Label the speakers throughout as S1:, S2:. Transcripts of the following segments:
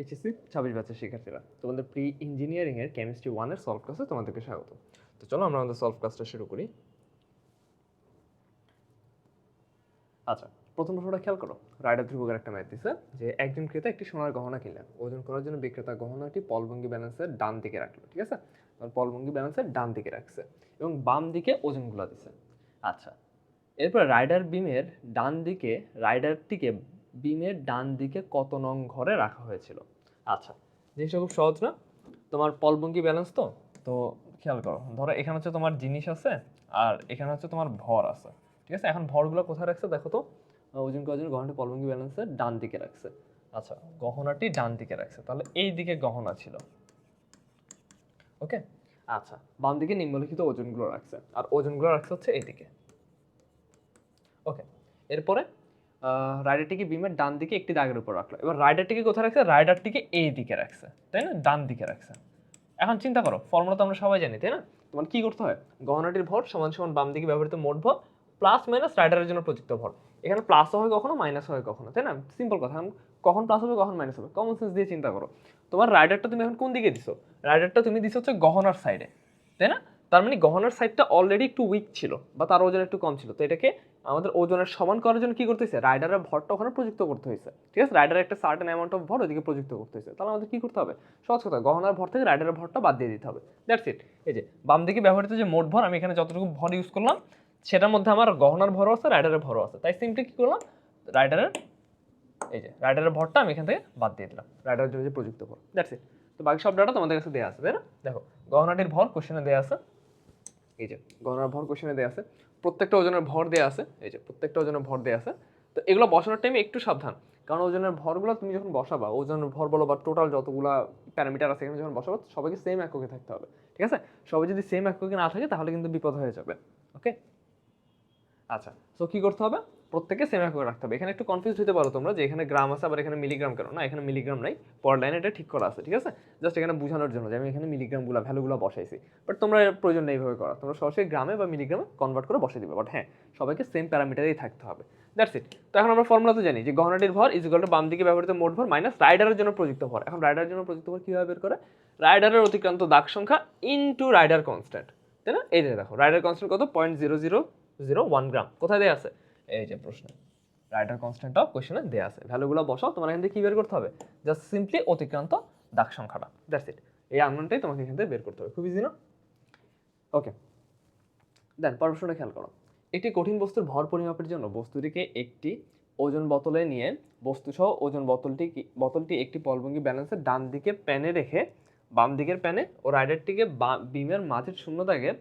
S1: HSC 26 ব্যাচের শিক্ষার্থীরা, তোমাদের প্রি ইঞ্জিনিয়ারিংয়ের কেমিস্ট্রি 1 এর সলভ ক্লাসে তোমাদেরকে স্বাগত। তো চলো আমরা আমাদের সলভ ক্লাসটা শুরু করি। আচ্ছা, প্রথম প্রশ্নটা খেয়াল করো। রাইডার ধ্রুবকের একটা ম্যাথ দিছে যে একজন ক্রেতা একটি সোনার গহনা কিনলেন, ওজন করার জন্য বিক্রেতা গহনাটি পলভঙ্গি ব্যালেন্সের ডান দিকে রাখলো, ঠিক আছে? পলভঙ্গি ব্যালেন্সের ডান দিকে রাখছে এবং বাম দিকে ওজনগুলো দিছে। আচ্ছা, এরপর রাইডারটিকে বিমের ডান দিকে কত নং ঘরে রাখা হয়েছিল? আচ্ছা, জিনিসটা খুব সহজ না? তোমার পলভঙ্গি ব্যালেন্স তো তো খেয়াল করো, ধরো এখানে হচ্ছে তোমার জিনিস আছে আর এখানে হচ্ছে তোমার ভর আছে, ঠিক আছে? এখন ভরগুলো কোথায় রাখছে দেখো তো। ওজন করার জন্য গহনাটি পলভঙ্গি ব্যালেন্সের ডান দিকে রাখছে। আচ্ছা, গহনাটি ডান দিকে রাখছে, তাহলে এই দিকে গহনা ছিল, ওকে? আচ্ছা, বাম দিকে নিম্নলিখিত ওজনগুলো রাখছে আর ওজনগুলো রাখছে হচ্ছে এইদিকে, ওকে? এরপরে রাইডারটিকে বিমের ডান দিকে একটি দাগের উপর রাখলো। এবার রাইডারটিকে কোথায় রাখছে? রাইডারটিকে এই দিকে রাখছে, তাই না? ডান দিকে রাখছে। এখন চিন্তা করো, ফর্মুলা তো আমরা সবাই জানি, তাই না? তোমার কি করতে হয়? গহনাটির ভর সমান সমান বাম দিকে ব্যবহৃত মোট ভর প্লাস মাইনাস রাইডারের জন্য প্রযুক্ত ভর। এখানে প্লাস হয় কখনো, মাইনাস হয় কখনো, তাই না? সিম্পল কথা। কখন প্লাস হবে কখন মাইনাস হবে, কমন সেন্স দিয়ে চিন্তা করো। তোমার রাইডারটা তুমি এখন কোন দিকে দিছো? রাইডারটা তুমি দিছো হচ্ছে গহনার সাইডে, তাই না? তার মানে গহনার সাইডটা অলরেডি একটু উইক ছিল বা তার ওজন একটু কম ছিল, তো এটাকে আমাদের ওজনের সমান করার জন্য কি করতে হয়েছে? রাইডারের ভরটা ওখানে প্রযুক্ত করতে হয়েছে, ঠিক আছে? রাইডারের একটা সার্টেন অ্যামাউন্ট অফ ভর ওইদিকে প্রযুক্ত করতে হয়েছে। তাহলে আমাদের কি করতে হবে? সহজ কথা, গহনার ভর থেকে রাইডারের ভরটা বাদ দিয়ে দিতে হবে, দ্যাটস ইট। এই যে বাম দিকে ব্যবহৃত যে মোট ভর, আমি এখানে যতটুকু ভর ইউজ করলাম সেটার মধ্যে আমার গহনার ভরও আছে, রাইডারের ভরও আছে, তাই সিম্পলি কি করলাম, রাইডারের ভরটা আমি এখান থেকে বাদ দিয়ে দিলাম, রাইডারের জন্য যে প্রযুক্ত ভর, দ্যাটস ইট। তো বাকি সব ডাটা তোমাদের কাছে দেওয়া আছে, তাই না? দেখো, গহনাটির ভর কোশ্চেনে দেওয়া আছে, এই যে গণনার ভর কোশ্চেনে দেওয়া আছে, প্রত্যেকটা ওজনের ভর দেওয়া আছে, এই যে প্রত্যেকটা ওজনের ভর দেওয়া আছে। তো এগুলো বসানোর টাইমে একটু সাবধান, কারণ ওজনের ভরগুলো তুমি যখন বসাবা, ওজনের ভর বলো বা টোটাল যতগুলো প্যারামিটার আছে এখানে যখন বসাবো, সবাইকে সেম এককে থাকতে হবে, ঠিক আছে? সবাই যদি সেম এককে না থাকে তাহলে কিন্তু বিপদ হয়ে যাবে, ওকে? আচ্ছা, সো কি করতে হবে? প্রত্যেকে সেম একক রাখতে হবে। এখানে একটু কনফিউজ হতে পারো তোমরা যে এখানে গ্রাম আছে আবার এখানে মিলিগ্রাম কেন? না, এখানে মিলিগ্রাম নাই, পরের লাইনে এটা ঠিক করা আছে, ঠিক আছে? জাস্ট এখানে বোঝানোর জন্য যে আমি এখানে মিলিগ্রামগুলো ভ্যালুগুলো বসাইছি, বাট তোমরা প্রয়োজন নেই এইভাবে করা, তোমরা সরাসরি গ্রামে বা মিলিগ্রামে কনভার্ট করে বসিয়ে দিবে। বাট হ্যাঁ, সবাইকে সেম প্যারামিটারেই থাকতে হবে, দ্যাটস ইট। তো এখন আমরা ফর্মুলা তো জানি যে গহনাটির ভর ইজ ইকুয়াল টু বাম দিকে ব্যবহৃত মোট ভর মাইনাস রাইডারের জন্য প্রযুক্ত ভর। এখন রাইডারের জন্য প্রযুক্ত ভর কীভাবে বের করে? রাইডারের অতিক্রান্ত দাগ সংখ্যা ইনটু রাইডার কনস্ট্যান্ট, তাই না? এই যে দেখো, রাইডার কনস্ট্যান্ট কত? 0.0001 গ্রাম। কোথায় দেওয়া আছে? এই যে প্রশ্ন, রাইডার কনস্ট্যান্টটাও কোশ্চেনে দেওয়া আছে। ভ্যালুগুলো বসাও, তোমার এখান থেকে কি বের করতে হবে? জাস্ট সিম্পলি অতিক্রান্ত দাগ সংখ্যাটা, দ্যাটস ইট। এই আনমানটাই তোমাকে এখান থেকে বের করতে হবে, খুব ইজি না? ওকে, দেন পরের প্রশ্নটা খেয়াল করো। একটি কঠিন বস্তুর ভর পরিমাপের জন্য বস্তুটিকে একটি ওজন বোতলে নিয়ে বস্তুসহ ওজন বোতলটি একটি পলভঙ্গি ব্যালেন্সের ডান দিকে প্যানে রেখে বাম দিকের প্যানে ও রাইডারটিকে বিমের মাঝের শূন্য দাগের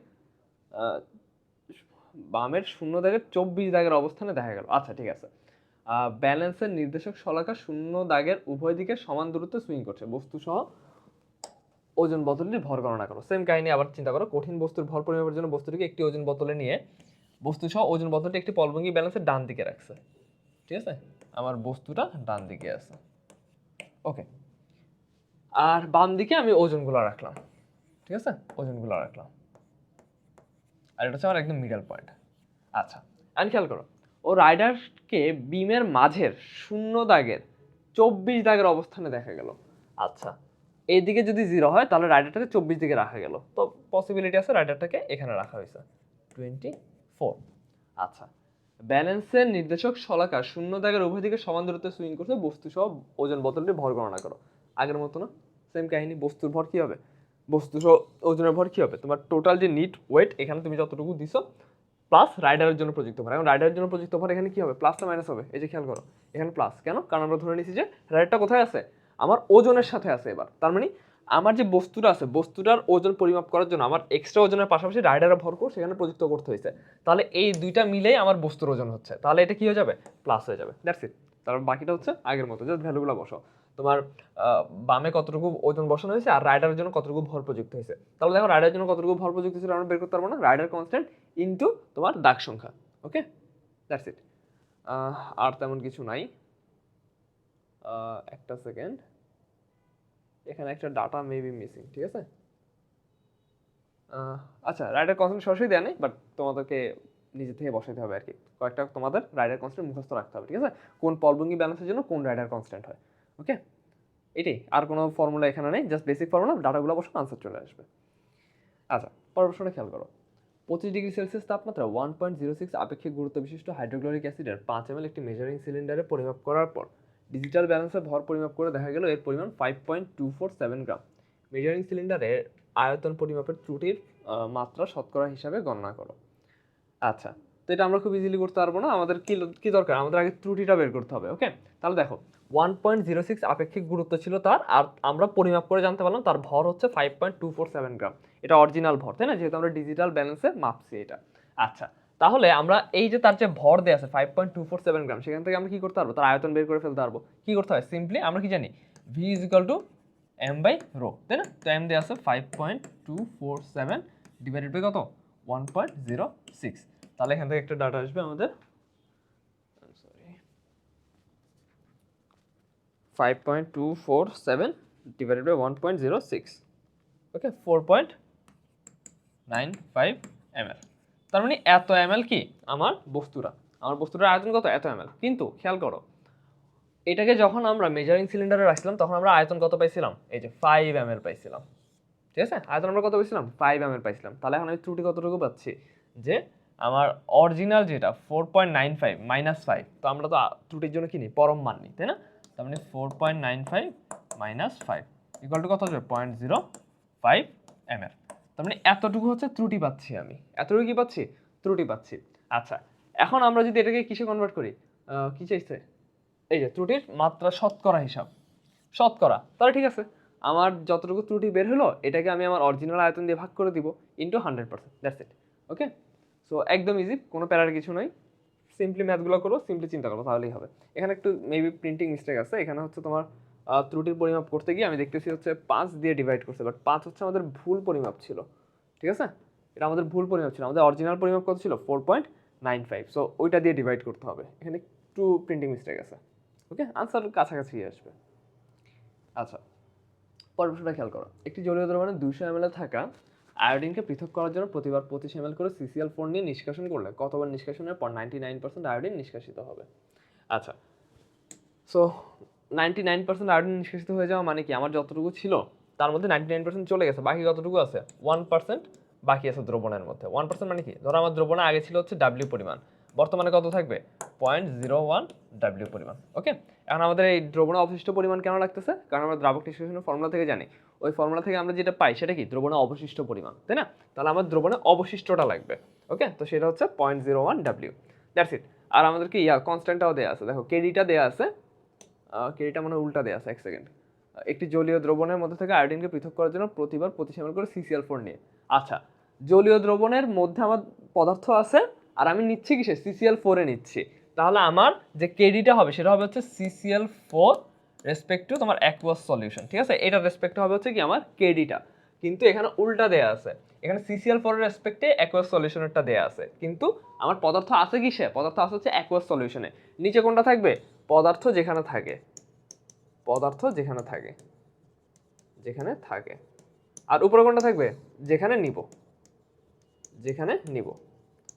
S1: বামের শূন্য দাগের 24 দাগের অবস্থানে দেখা গেল। আচ্ছা, ঠিক আছে। ব্যালেন্সের নির্দেশক শলাকা শূন্য দাগের উভয় দিকে সমান দূরত্বে সুইং করছে, বস্তু সহ ওজন বোতলটির ভর গণনা করো। সেম কাহিনী আবার চিন্তা করো, কঠিন বস্তুর ভর পরিমাপের জন্য বস্তুটিকে একটি ওজন বোতলে নিয়ে বস্তু সহ ওজন বোতলটি একটি পলভঙ্গি ব্যালেন্সের ডান দিকে রাখছে, ঠিক আছে? আমার বস্তুটা ডান দিকে আছে, ওকে? আর বাম দিকে আমি ওজনগুলো রাখলাম, ঠিক আছে? ওজনগুলো রাখলাম, আর এটা হচ্ছে আমার একদম মিডল পয়েন্ট। আচ্ছা, আমি খেয়াল করো, ও রাইডারকে বিমের মাঝের শূন্য দাগের 24 দাগের অবস্থানে দেখা গেল। আচ্ছা, এইদিকে যদি 0 হয় তাহলে রাইডারটাকে 24 দিকে রাখা গেল, তো পসিবিলিটি আছে রাইডারটাকে এখানে রাখা হয়েছে 24। আচ্ছা, ব্যালেন্সের নির্দেশক শলাকা শূন্য দাগের উভয় দিকে সমান দূরত্বে সুইং করছে, বস্তু সহ ওজন বোতলটির ভর গণনা করো। আগের মতো না? সেম কাহিনী। বস্তুর ভর কি হবে? বস্তু সহ ওজনের ভর কি হবে? তোমার টোটাল যে নিট ওয়েট এখানে তুমি যতটুকু দিছো প্লাস রাইডারের জন্য প্রযুক্ত ভর। এখন রাইডারের জন্য প্রযুক্ত ভর এখানে কি হবে? প্লাস না মাইনাস হবে? এই যে খেয়াল করো, এখানে প্লাস। কেন? কারণ আমরা ধরে নিছি যে রাইডারটা কোথায় আছে? আমার ওজনের সাথে আছে। এবার তার মানে আমার যে বস্তুটা আছে, বস্তুটার ওজন পরিমাপ করার জন্য আমার এক্সট্রা ওজনের পাশাপাশি রাইডারের ভরকেও সেখানে প্রযুক্ত করতে হয়েছে। তাহলে এই দুইটা মিলেই আমার বস্তুর ওজন হচ্ছে, তাহলে এটা কি হয়ে যাবে? প্লাস হয়ে যাবে, দ্যাটস ইট। তারপর বাকিটা হচ্ছে আগের মতো, জাস্ট ভ্যালুগুলো বসাও। তোমার বামে কতটুকু ওজন বসানো হয়েছে আর রাইডারের জন্য কতটুকু ভর প্রযুক্ত হয়েছে। তাহলে দেখো, রাইডারের জন্য কতটুকু ভর প্রযুক্ত হয়েছে আমরা বের করতে পারবো না? রাইডার কনস্ট্যান্ট ইনটু তোমার দাগ সংখ্যা, ওকে? That's it. আর তেমন কিছু নাই। একটা সেকেন্ড, এখানে একটা ডাটা মেবি মিসিং, ঠিক আছে? আচ্ছা, রাইডার কনস্ট্যান্ট সরাসরি দেয়া নেই, বাট তোমাদেরকে নিজে থেকে বসাইতে হবে আর কি। কয়েকটা তোমাদের রাইডার কনস্ট্যান্ট মুখস্থ রাখতে হবে, ঠিক আছে? কোন পলভঙ্গি ব্যালেন্সের জন্য কোন রাইডার কনস্ট্যান্ট হয়, ওকে? এটাই, আর কোনো ফর্মুলা এখানে নেই, জাস্ট বেসিক ফর্মুলা, ডাটাগুলো বসে আনসার চলে আসবে। আচ্ছা, পরের প্রশ্নটা খেয়াল করো। 25 ডিগ্রি সেলসিয়াস তাপমাত্রা 1.06 আপেক্ষিক গুরুত্ব বিশিষ্ট হাইড্রোক্লোরিক অ্যাসিডের 5 ml একটি মেজারিং সিলিন্ডারে পরিমাপ করার পর ডিজিটাল ব্যালেন্সে ভর পরিমাপ করে দেখা গেল এর পরিমাণ 5.247 গ্রাম। মেজারিং সিলিন্ডারের আয়তন পরিমাপের ত্রুটির মাত্রা শতকরা হিসাবে গণনা করো। আচ্ছা, তো এটা আমরা খুব ইজিলি করতে পারবো না, আমাদের কি দরকার, আমাদের আগে ত্রুটিটা বের করতে হবে। ওকে, তাহলে দেখো 1.06 আপেক্ষিক গুরুত্ব ছিল তার, আর আমরা পরিমাপ করে জানতে পারলাম তার ভর হচ্ছে 5.247 গ্রাম। এটা অরিজিনাল ভর, তাই না, যেহেতু আমরা ডিজিটাল ব্যালেন্সে মাপছি এটা। আচ্ছা, তাহলে আমরা এই যে তার যে ভর দেওয়া আছে 5.247 গ্রাম, সেখান থেকে আমরা কি করতে পারবো, তার আয়তন বের করে ফেলতে পারবো। কি করতে হয়, সিম্পলি আমরা কি জানি, v is equal to m by rho, তাই না। তো m দেওয়া আছে 5.247 ডিভাইডেড বাই কত, 1.06। তাহলে এখান থেকে একটা ডাটা আসবে আমাদের, 5.247 ডিভাইডেড বাই 1.06, ওকে, 4.95 ml। তার মানে এত ml কি আমার বস্তুটার আয়তন কত, এত ml। কিন্তু খেয়াল করো, এটাকে যখন আমরা মেজারিং সিলিন্ডারে রাখছিলাম তখন আমরা আয়তন কত পাইছিলাম, এই যে 5 ml পাইছিলাম, ঠিক আছে। আয়তন আমরা কত পাইছিলাম, 5 ml পাইছিলাম। তাহলে এখন আমি ত্রুটি কতটুকু পাচ্ছি, যে আমার অরিজিনাল যেটা 4.95 মাইনাস 5, তো আমরা তো ত্রুটির জন্য কি নিই, পরম মান নিই, তাই না। তার মানে 4.95 মাইনাস 5 ইকুয়াল টু কত হবে, 0.05 ml। তার মানে এতটুকু হচ্ছে ত্রুটি পাচ্ছি আমি, এতটুকু কি পাচ্ছি, ত্রুটি পাচ্ছি। আচ্ছা, এখন আমরা যদি এটাকে কিসে কনভার্ট করি, কি চাইছে, এই যে ত্রুটির মাত্রা শতকরা হিসাব, শতকরা, তাহলে ঠিক আছে, আমার যতটুকু ত্রুটি বের হলো এটাকে আমি আমার অরিজিনাল আয়তন দিয়ে ভাগ করে দিব into 100%, that's it. Okay, so একদম ইজি, কোনো প্যারার কিছু নয়, সিম্পলি ম্যাথগুলো করো, সিম্পলি চিন্তা করো, তাহলেই হবে। এখানে একটু মেবি প্রিন্টিং মিস্টেক আছে, এখানে হচ্ছে তোমার ত্রুটির পরিমাপ করতে গিয়ে আমি দেখতেছি হচ্ছে 5 দিয়ে ডিভাইড করছে, বাট 5 হচ্ছে আমাদের ভুল পরিমাপ ছিল, ঠিক আছে, এটা আমাদের ভুল পরিমাপ ছিল, আমাদের অরিজিনাল পরিমাপ কত ছিল 4.95, সো ওইটা দিয়ে ডিভাইড করতে হবে, এখানে একটু প্রিন্টিং মিস্টেক আছে। ওকে, আনসার কাছাকাছি আসবে। আচ্ছা, পরের প্রশ্নটা খেয়াল করো। একটি জলীয় দ্রবণে 200 ml থাকা আয়োডিনকে পৃথক করার জন্য প্রতিবার 25 ml করে CCl4 নিয়ে নিষ্কাশন করলে কতবার নিষ্কাশনের পর 99% আয়োডিন নিষ্কাশিত হবে। আচ্ছা, সো 99% আয়োডিন নিষ্কাশিত হয়ে যাওয়া মানে কি, আমার যতটুকু ছিল তার মধ্যে 99% চলে গেছে, বাকি কতটুকু আছে, 1% বাকি আছে দ্রবণের মধ্যে। 1% মানে কি, ধরো আমার দ্রবণে আগে ছিল হচ্ছে W পরিমাণ, বর্তমানে কত থাকবে, 0.01 W পরিমাণ। ওকে, এখন আমাদের এই দ্রবণে অবশিষ্ট পরিমাণ কেন লাগতেছে, কারণ আমরা দ্রাবক নিষ্কাশনের ফর্মুলা থেকে জানি, ওই ফর্মুলা থেকে আমরা যেটা পাই সেটা কি, দ্রবণে অবশিষ্ট পরিমাণ, তাই না। তাহলে আমার দ্রবণে অবশিষ্টটা লাগবে। ওকে, তো সেটা হচ্ছে 0.01 W, দ্যাটস ইট। আর আমাদেরকে কনস্ট্যান্টটাও দেওয়া আছে, দেখো কেডিটা দেওয়া আছে, কেডিটা মনে উল্টা দেওয়া আছে, এক সেকেন্ড। একটি জলীয় দ্রবণের মধ্যে থেকে আয়োডিনকে পৃথক করার জন্য প্রতিবার 25 ml করে CCl4 নিয়ে। আচ্ছা, জলীয় দ্রবণের মধ্যে আমার পদার্থ আছে আর আমি নিচ্ছি কিসে, CCl4 এ নিচ্ছি, তাহলে আমার যে কেডিটা হবে সেটা হবে হচ্ছে CCl4 রেসপেক্ট টু তোমার অ্যাকুয়াস সলিউশন, ঠিক আছে, এটা রেসপেক্ট হবে হচ্ছে কি আমার কেডিটা, কিন্তু এখানে উল্টা দেয়া আছে, এখানে CCl4 এর রেসপেক্টে অ্যাকুয়াস সলিউশনেরটা দেয়া আছে, কিন্তু আমার পদার্থ আছে কিসে, পদার্থ আছে হচ্ছে অ্যাকুয়াস সলিউশনে। নিচে কোনটা থাকবে, পদার্থ যেখানে থাকে, পদার্থ যেখানে থাকে, যেখানে থাকে, আর উপরে কোনটা থাকবে, যেখানে নিব, যেখানে নিব।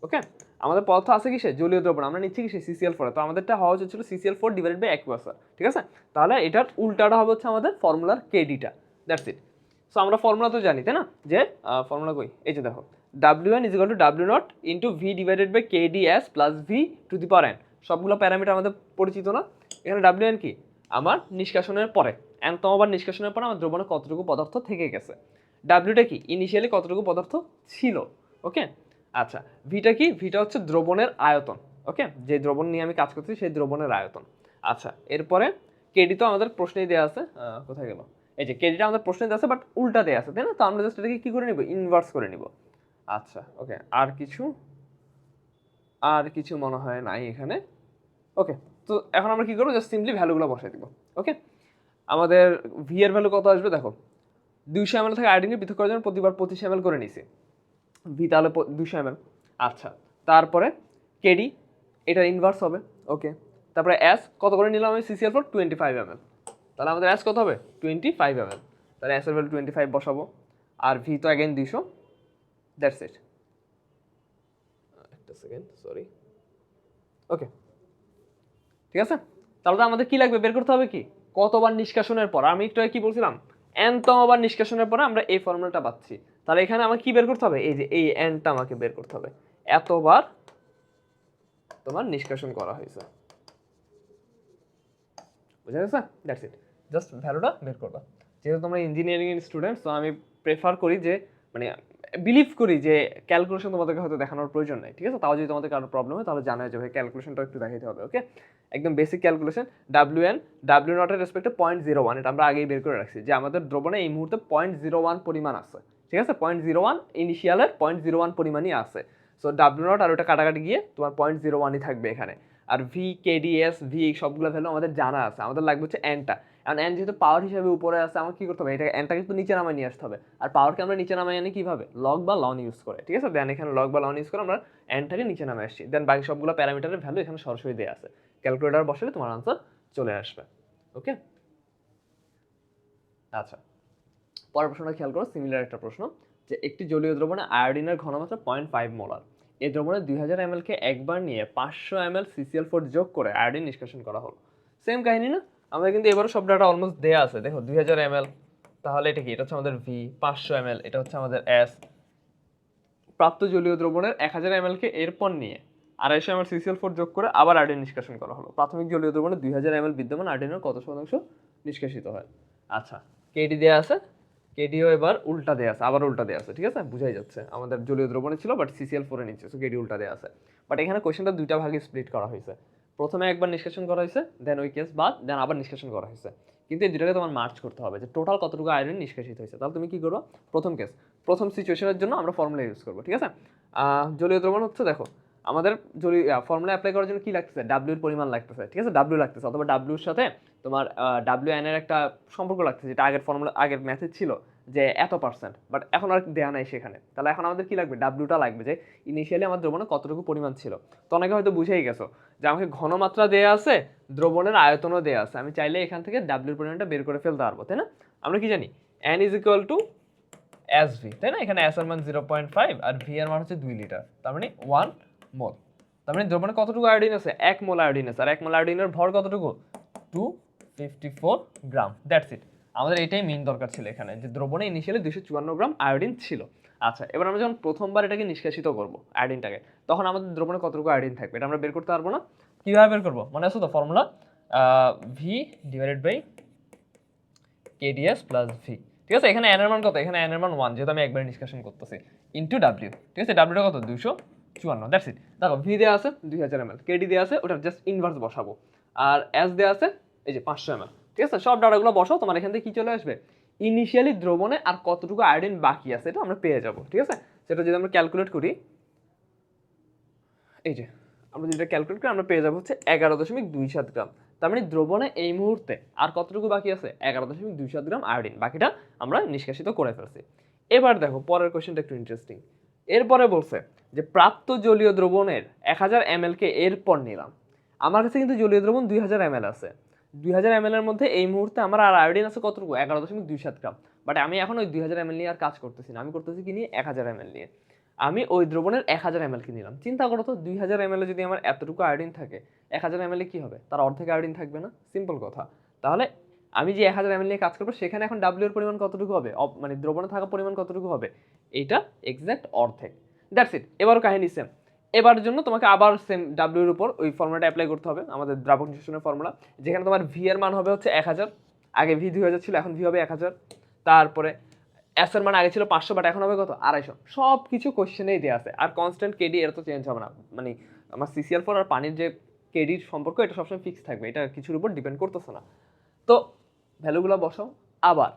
S1: ওকে, আমাদের পদার্থ আছে কিসে, জলীয় দ্রবণ, আমরা নিচ্ছি কিসে, CCl4, তো আমাদেরটা হওয়া উচিত ছিল CCl4 ডিভাইডেড বাই অ্যাকুয়াস, ঠিক আছে। তাহলে এটার উল্টাটা হবে হচ্ছে আমাদের ফর্মুলার কেডিটা, দ্যাটস ইট। সো আমরা ফর্মুলা তো জানি, তাই না, যে ফর্মুলা কই, এই যে দেখো, W1 = W0 * V divided by KDS plus V to the power n, সবগুলো প্যারামিটার আমাদের পরিচিত না। এখানে W1 কি, আমার নিষ্কাশনের পরে nতম বার নিষ্কাশনের পরে আমার দ্রবণে কতটুকু পদার্থ থেকে গেছে, Wটা কি, ইনিশিয়ালি কতটুকু পদার্থ ছিল। ওকে, আচ্ছা, ভিটা কি, ভিটা হচ্ছে দ্রবণের আয়তন। ওকে, যে দ্রবণ নিয়ে আমি কাজ করছি সেই দ্রবণের আয়তন। আচ্ছা, এরপরে কেডি তো আমাদের প্রশ্নেই দেওয়া আছে, কোথায় গেল, এই যে কেডিটা আমাদের প্রশ্নে দেওয়া আছে বাট উল্টা দেওয়া আছে, তাই না, তো আমরা জাস্ট এটাকে কি করে নিব, ইনভার্স করে নিব। আচ্ছা, ওকে, আর কিছু মনে হয় নাই এখানে। ওকে, তো এখন আমরা কি করবো, জাস্ট সিম্পলি ভ্যালুগুলো বসাই দিব। ওকে, আমাদের ভি এর ভ্যালু কত আসবে, দেখো 200 ml থেকে আয়োডিনকে পৃথক করার জন্য প্রতিবার 25 ml করে নিছি, ভি তাহলে 200 ml। আচ্ছা, তারপরে কেডি, এটা ইনভার্স হবে। ওকে, তারপরে এস কত করে নিলাম আমি, CCl4 25 ml, তাহলে আমাদের এস কত হবে, 25 ml, তাহলে এস এর ভ্যালু 25 বসাবো, আর ভি তো অ্যাগেন 200, দ্যাটস ইট। একটা সেকেন্ড, সরি। ওকে, ঠিক আছে, তাহলে তো আমাদের কি লাগবে, বের করতে হবে কি, কতবার নিষ্কাশনের পর, আমি একটু আগে কি বলছিলাম, n-তম বার নিষ্কাশনের পরে আমরা এই ফর্মুলাটা পাচ্ছি। তাহলে এখানে আমাকে কি বের করতে হবে, এই যে এই n-টা আমাকে বের করতে হবে, এতবার তোমার নিষ্কাশন করা হয়েছে। বুঝা গেছে? দ্যাটস ইট, জাস্ট ভ্যালুটা বের করবা। যেহেতু তোমরা ইঞ্জিনিয়ারিং এর স্টুডেন্ট, সো আমি প্রেফার করি যে মানে বিলিভ করি যে ক্যালকুলেশন তোমাদেরকে হয়তো দেখানোর প্রয়োজন নেই, ঠিক আছে? তাও যদি তোমাদের কারো প্রবলেম হয় তাহলে জানাই যে ভাই ক্যালকুলেশনটা একটু দেখাইতে হবে, ওকে? একদম বেসিক ক্যালকুলেশন, ডাব্লিউ নটের রেসপেক্টে 0.01, এটা আমরা আগেই বের করে রাখছি যে আমাদের দ্রবণে এই মুহূর্তে 0.01 পরিমাণ আছে, ঠিক আছে? 0.01 ইনিশিয়ালের 0.01 পরিমাণই আছে। সো ডাব্লিউ নট আর ওটা কাটাকাটি গিয়ে তোমার 0.01ই থাকবে এখানে। আর ভি, কেডিএস, ভি এই সবগুলো ভ্যালু আমাদের জানা আছে, আমাদের লাগবে হচ্ছে এনটা। কারণ এন যেহেতু পাওয়ার হিসেবে উপরে আছে, আমাকে কি করতে হবে, এটা এনটা কিন্তু নিচে নামায় নিয়ে আসতে হবে। আর পাওয়ারকে আমরা নিচে নামাই আনি কিভাবে, লগ বা লন ইউজ করে, ঠিক আছে? দেন এখানে লগ বা লন ইউজ করে আমরা এনটাকে নিচে নামে আসছি। দেন বাকি সবগুলো প্যারামিটারের ভ্যালু এখানে সরাসরি দেওয়া আছে, ক্যালকুলেটর বসালে তোমার আনসার চলে আসবে, ওকে? আচ্ছা, পরের প্রশ্নটা খেয়াল করো, সিমিলার একটা প্রশ্ন, যে একটি জলীয় দ্রবণে আয়োডিনের ঘনমাত্রা 0.5 মোলার। এই দ্রবণে 2000 ml কে একবার নিয়ে 500 ml CCl4 যোগ করে আয়োডিন নিষ্কাশন করা হলো। সেম কাহিনী না? আমাদের কিন্তু এবারও সব ডাটা অলমোস্ট দেয়া আছে, দেখো 2000 ml, তাহলে এটা কি, এটা হচ্ছে আমাদের ভি, 500 ml এটা হচ্ছে আমাদের এস। প্রাপ্ত জলীয় দ্রবণের 1000 ml কে এরপর নিয়ে 250 ml CCl4 যোগ করে আবার আয়োডিন নিষ্কাশন করা হলো। প্রাথমিক জলীয় দ্রবণে 2000 ml বিদ্যমান আয়োডিনের কত শতাংশ নিষ্কাশিত হয়? আচ্ছা, কেডি দেয়া আছে, কেডিও এবার উল্টা দেয়া আছে, আবার উল্টা দেয়া আছে, ঠিক আছে? বুঝাই যাচ্ছে আমাদের জলীয় দ্রবণে ছিল বাট CCl4 এ নিচ্ছে, সো কেডি উল্টা দেয়া আছে। বাট এখানে কোশ্চেনটা দুইটা ভাগে স্প্লিট করা হয়েছে, প্রথমে একবার নিষ্কাশন করা হয়েছে, দেন ওই কেস বাদ, দেন আবার নিষ্কাশন করা হয়েছে। কিন্তু এই দুটাকে তোমার মার্চ করতে হবে যে টোটাল কতটুকু আয়রন নিষ্কাশিত হয়েছে। তাহলে তুমি কি করবো, প্রথম কেস, প্রথম সিচুয়েশনের জন্য আমরা ফর্মুলা ইউজ করবো, ঠিক আছে? জলীয় দ্রবণ হচ্ছে, দেখো আমাদের জলীয় ফর্মুলা অ্যাপ্লাই করার জন্য কি লাগতেছে, ডাব্লিউ এর পরিমাণ লাগতেছে, ঠিক আছে? ডাব্লিউ লাগতেছে, অথবা ডাব্লিউর সাথে তোমার ডাব্লিউ এন এর একটা সম্পর্ক লাগতেছে, যেটা আগের ফর্মুলা আগের ম্যাথে ছিল যে এত পার্সেন্ট, বাট এখন আর দেওয়া নাই সেখানে। তাহলে এখন আমাদের কি লাগবে, ডাব্লিউটা লাগবে, যে ইনিশিয়ালি আমার দ্রবণে কতটুকু পরিমাণ ছিল। তো অনেকে হয়তো বুঝেই গেছো যে আমাকে ঘনমাত্রা দেয়া আছে, দ্রবণের আয়তনও দেয়া আছে, আমি চাইলে এখান থেকে ডাব্লিউর পরিমাণটা বের করে ফেলতে পারবো, তাই না? আমরা কি জানি N is equal two S V, তাই না? এখানে এস এর মান 0.5 আর ভি এর মান হচ্ছে 2 লিটার, তার মানে 1 মোল। তার মানে দ্রবণে কতটুকু আয়োডিন আছে, 1 মোল আয়োডিন আছে, আর 1 মোল আয়োডিনের ভর কতটুকু, 254 গ্রাম। দ্যাটস ইট, আমাদের এটাই মেইন দরকার ছিল এখানে, যে দ্রবণে ইনিশিয়ালি 254 গ্রাম আয়োডিন ছিল। আচ্ছা, এবার আমরা যখন প্রথমবার এটাকে নিষ্কাশিত করব আয়োডিনটাকে, তখন আমাদের দ্রবণে কতটুকু আয়োডিন থাকবে এটা আমরা বের করতে পারবো না? কিভাবে বের করবো মনে আছে তো, formula V divided by KDS plus V, ঠিক আছে? এখানে এন এর মান কত, এখানে এন এর মান 1, যেহেতু আমি একবার নিষ্কাশন করতেছি, ইনটু ডাব্লিউ, ঠিক আছে? ডাব্লিউটা কত, 254, দ্যাটস ইট। দেখো ভি দেওয়া আছে 2000 ml, কেডি দেওয়া আছে, ওটা জাস্ট ইনভার্স বসাবো, আর এস দেওয়া আছে এই যে 500 ml, ঠিক আছে? সব ডাটাগুলো বসাও, তোমার এখান থেকে কি চলে আসবে, ইনিশিয়ালি দ্রবণে আর কতটুকু আয়োডিন বাকি আছে এটা আমরা পেয়ে যাবো, ঠিক আছে? সেটা যদি আমরা ক্যালকুলেট করি, এই যে আমরা যেটা ক্যালকুলেট করি আমরা পেয়ে যাবো হচ্ছে 11.27 গ্রাম। তার মানে দ্রবণে এই মুহূর্তে আর কতটুকু বাকি আছে, 11.27 গ্রাম আয়োডিন, বাকিটা আমরা নিষ্কাশিত করে ফেলছি। এবার দেখো পরের কোশ্চেনটা একটু ইন্টারেস্টিং। এরপরে বলছে যে প্রাপ্ত জলীয় দ্রবণের 1000 ml কে এরপর নিলাম। আমার কাছে কিন্তু জলীয় দ্রবণ 2000 ml আছে, 2000 ml এর মধ্যে এই মুহূর্তে আমার আর আয়োডিন আছে কতটুকু, 11.27 গ্রাম। বাট আমি এখন ওই 2000 ml নিয়ে আর কাজ করতেছি না, আমি করতেছি কি নিয়ে, 1000 ml নিয়ে। আমি ওই দ্রবণের 1000 ml কে নিলাম। চিন্তা করো তো, 2000 ml এ যদি আমার এতটুকু আয়োডিন থাকে, 1000 ml এ কি হবে, তার অর্ধেক আয়োডিন থাকবে না? সিম্পল কথা। তাহলে আমি যে 1000 ml নিয়ে কাজ করবো, সেখানে এখন ডাব্লিউ এর পরিমাণ কতটুকু হবে, মানে দ্রবণে থাকা পরিমাণ কতটুকু হবে, এইটা এক্সাক্ট অর্ধেক। That's it. এবারও কাহিনী সেম। এবার জন্য তোমাকে আবার সেম ডাব্লিউ এর উপর ওই ফর্মুলাটা অ্যাপ্লাই করতে হবে, আমাদের দ্রাবক নিষ্কাশনের ফর্মুলা, যেখানে তোমার ভি এর মান হবে হচ্ছে 1000, আগে ভি 2000 ছিল, এখন ভি হবে 1000। তারপরে এস এর মান আগে ছিল 500, বাট এখন হবে কত, 250। সব কিছু কোশ্চেনেই দেওয়া আছে, আর কনস্ট্যান্ট কেডি এর তো চেঞ্জ হবে না, মানে আমার CCl4 আর পানির যে কেডির সম্পর্ক এটা সবসময় ফিক্স থাকবে, এটা কিছুর উপর ডিপেন্ড করতেছে না। তো ভ্যালুগুলো বসাও, আবার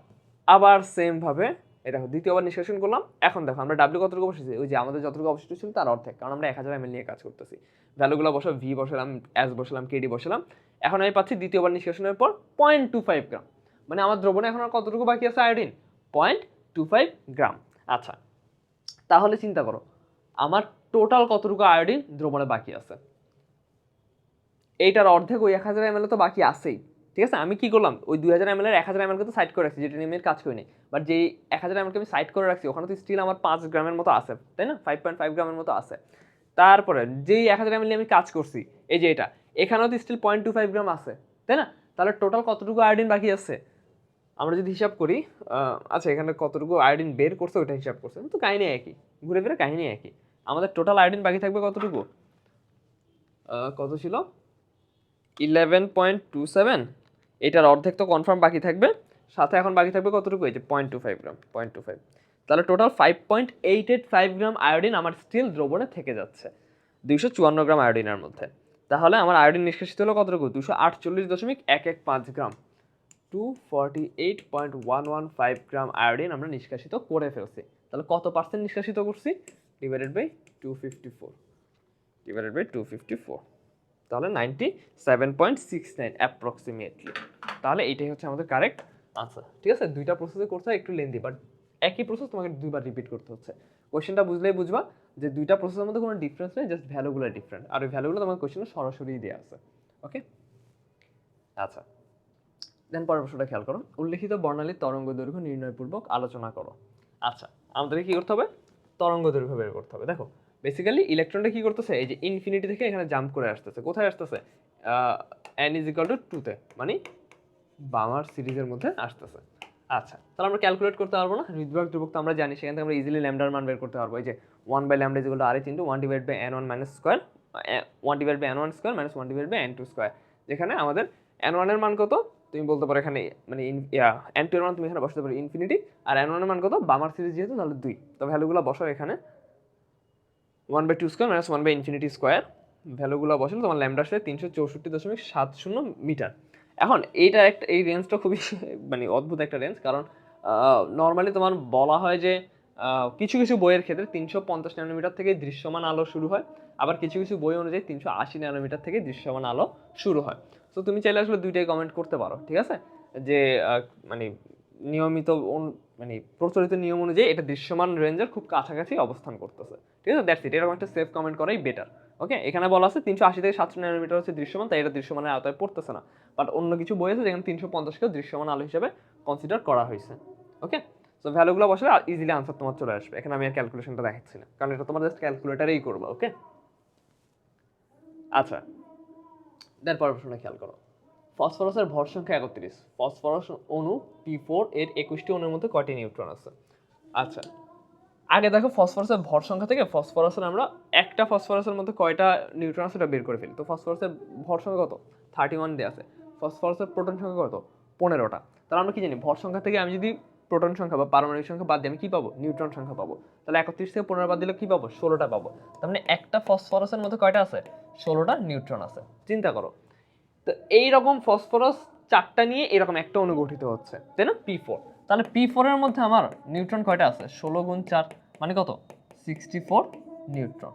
S1: আবার সেম ভাবে এটা দ্বিতীয়বার নিষ্কাশন করলাম। এখন দেখো আমরা ডাব্লিউ কতটুকু বসেছি, ওই যে আমাদের যতটুকু অবশিষ্ট ছিল তার অর্ধেক, কারণ আমরা 1000 ml নিয়ে কাজ করতেছি। ভ্যালুগুলো বসাও, ভি বসালাম, এস বসালাম, কেডি বসালাম। এখন আমি পাচ্ছি দ্বিতীয়বার নিষ্কাশনের পর 0.25 গ্রাম, মানে আমার দ্রবণে এখন আর কতটুকু বাকি আছে আয়োডিন, 0.25 গ্রাম। আচ্ছা, তাহলে চিন্তা করো আমার টোটাল কতটুকু আয়োডিন দ্রবণে বাকি আছে, এইটার অর্ধেক ওই 1000 ml তো বাকি আছেই, ঠিক আছে? আমি কি করলাম, ওই 2000 ml এর 1000 ml কে তো সাইড করে রাখছি, যেটা নিয়ে আমি কাজ করিনি। বাট যেই 1000 ml কে আমি সাইড করে রাখছি, ওখানে তো স্টিল আমার 5 গ্রামের মতো আছে, তাই না? 5.5 গ্রামের মতো আছে। তারপরে যেই 1000 ml নিয়ে আমি কাজ করছি, এই যে এটা, এখানেও তো স্টিল 0.25 গ্রাম আছে, তাই না? তাহলে টোটাল কতটুকু আয়োডিন বাকি আছে আমরা যদি হিসাব করি, আচ্ছা এখানে কতটুকু আয়োডিন বের করছে ওইটা হিসাব করছে, তো কাহিনী একই, ঘুরে ফিরে কাহিনী একই। আমাদের টোটাল আয়োডিন বাকি থাকবে কতটুকু, কত ছিল 11.27, এটার অর্ধেক তো কনফার্ম বাকি থাকবে, সাথে এখন বাকি থাকবে কতটুকু, এই যে 0.25 গ্রাম, 0.25। তাহলে টোটাল 5.885 গ্রাম আয়োডিন আমার স্টিল দ্রবণে থেকে যাচ্ছে 254 গ্রাম আয়োডিনের মধ্যে। তাহলে আমার আয়োডিন নিষ্কাশিত হলো কতটুকু, 248.115 গ্রাম, 248.115 গ্রাম আয়োডিন আমরা নিষ্কাশিত করে ফেলছি। তাহলে কত পার্সেন্ট নিষ্কাশিত করছি, ডিভাইডেড বাই 254, তাহলে 97.69 অ্যাপ্রক্সিমেটলি। তাহলে এইটাই হচ্ছে আমাদের কারেক্ট আনসার। ঠিক আছে, দুইটা প্রসেসে করতে হয়, একটু লেন্দি, বাট একই প্রসেস তোমাকে দুইবার রিপিট করতে হচ্ছে। কোয়েশ্চেনটা বুঝলেই বুঝবা যে দুইটা প্রসেসের মধ্যে কোনো ডিফারেন্স নেই, জাস্ট ভ্যালুগুলো ডিফারেন্ট, আর ওই ভ্যালুগুলো তোমার কোয়েশ্চেনে সরাসরি দেওয়া আছে। ওকে, আচ্ছা দেন পরের প্রশ্নটা খেয়াল করো, উল্লেখিত বর্ণালীর তরঙ্গ দৈর্ঘ্য নির্ণয়পূর্বক আলোচনা করো। আচ্ছা আমাদেরকে কি করতে হবে, তরঙ্গ দৈর্ঘ্য বের করতে হবে। দেখো বেসিক্যালি ইলেকট্রনটা কি করতেছে, এই যে ইনফিনিটি থেকে এখানে জাম্প করে আসতেছে, কোথায় আসতেছে, n = 2 মানে বামার সিরিজের মধ্যে আসতেছে। আচ্ছা তাহলে আমরা ক্যালকুলেট করতে পারবো না, হৃদবাগ ধ্রুবক তো আমরা জানি, সেখান থেকে আমরা ইজিলি ল্যামডার মান বের করতে পারবো। এই যে 1/λ = RH × 1/n1 - square 1/n1 square - 1/n2 square, যেখানে আমাদের n1 এর মান কত তুমি বলতে পারো এখানে, মানে n2 এর মান তুমি এখানে বসাতে পারো ইনফিনিটি, আর n1 এর মান কত, বামার সিরিজ যেহেতু তাহলে 2, তো ভ্যালুগুলো বসাও এখানে 1/2 স্কয়ার - 1/∞ স্কয়ার, ভ্যালুগুলো বসালে তোমার ল্যামডা আসলে 364.70 মিটার। এখন এইটা একটা, এই রেঞ্জটা খুবই মানে অদ্ভুত একটা রেঞ্জ, কারণ নর্মালি তোমার বলা হয় যে কিছু কিছু বইয়ের ক্ষেত্রে 350 ন্যানোমিটার থেকে দৃশ্যমান আলো শুরু হয়, আবার কিছু কিছু বই অনুযায়ী 380 ন্যানোমিটার থেকে দৃশ্যমান আলো শুরু হয়। তো তুমি চাইলে আসলে দুইটাই কমেন্ট করতে পারো, ঠিক আছে, যে মানে নিয়মিত মানে প্রচলিত নিয়ম অনুযায়ী এটা দৃশ্যমান রেঞ্জের খুব কাছাকাছি অবস্থান করতেছে, ঠিক আছে, দ্যাটস ইট, এরকম একটা সেফ কমেন্ট করাই বেটার। ওকে, এখানে বলা আছে 380 থেকে 700 ন্যানোমিটার হচ্ছে দৃশ্যমান, তাই এটা দৃশ্যমানের আওতায় পড়তেছে না, বাট অন্য কিছু বই আছে যেখানে 350কেও দৃশ্যমান আলো হিসেবে কনসিডার করা হয়েছে। ওকে, সো ভ্যালুগুলো বসলে ইজিলি আনসার তোমার চলে আসবে। এখানে আমি আর ক্যালকুলেশনটা দেখাচ্ছি না, কারণ এটা তোমার জাস্ট ক্যালকুলেটারেই করবে। ওকে, আচ্ছা দেন পরের প্রশ্নটা খেয়াল করো, ফসফরাসের ভর সংখ্যা 31, ফসফরাস অণু P4 এর 21টি অণুর মধ্যে কয়টি নিউট্রন আছে। আচ্ছা আগে দেখো ফসফরাসের ভর সংখ্যা থেকে ফসফরাসের আমরা একটা ফসফরাসের মধ্যে কয়টা নিউট্রন আছে এটা বের করে ফেলি। তো ফসফরাসের ভর সংখ্যা কত, 31 দেওয়া আছে, ফসফরাসের প্রোটন সংখ্যা কত, 15টা। তাহলে আমরা কি জানি, ভর সংখ্যা থেকে আমি যদি প্রোটন সংখ্যা বা পারমাণবিক সংখ্যা বাদ দিই আমি কি পাবো, নিউট্রন সংখ্যা পাবো। তাহলে 31 থেকে 15 বাদ দিলে কি পাবো, 16টা পাবো। তার মানে একটা ফসফরাসের মধ্যে কয়টা আছে, 16টা নিউট্রন আছে। চিন্তা করো, তো এইরকম ফসফরাস 4টা নিয়ে এরকম একটা অণু গঠিত হচ্ছে, তাই না, P4। তাহলে P4 এর মধ্যে আমার নিউট্রন কয়টা আছে, 16 × 4 মানে কত, 64 নিউট্রন।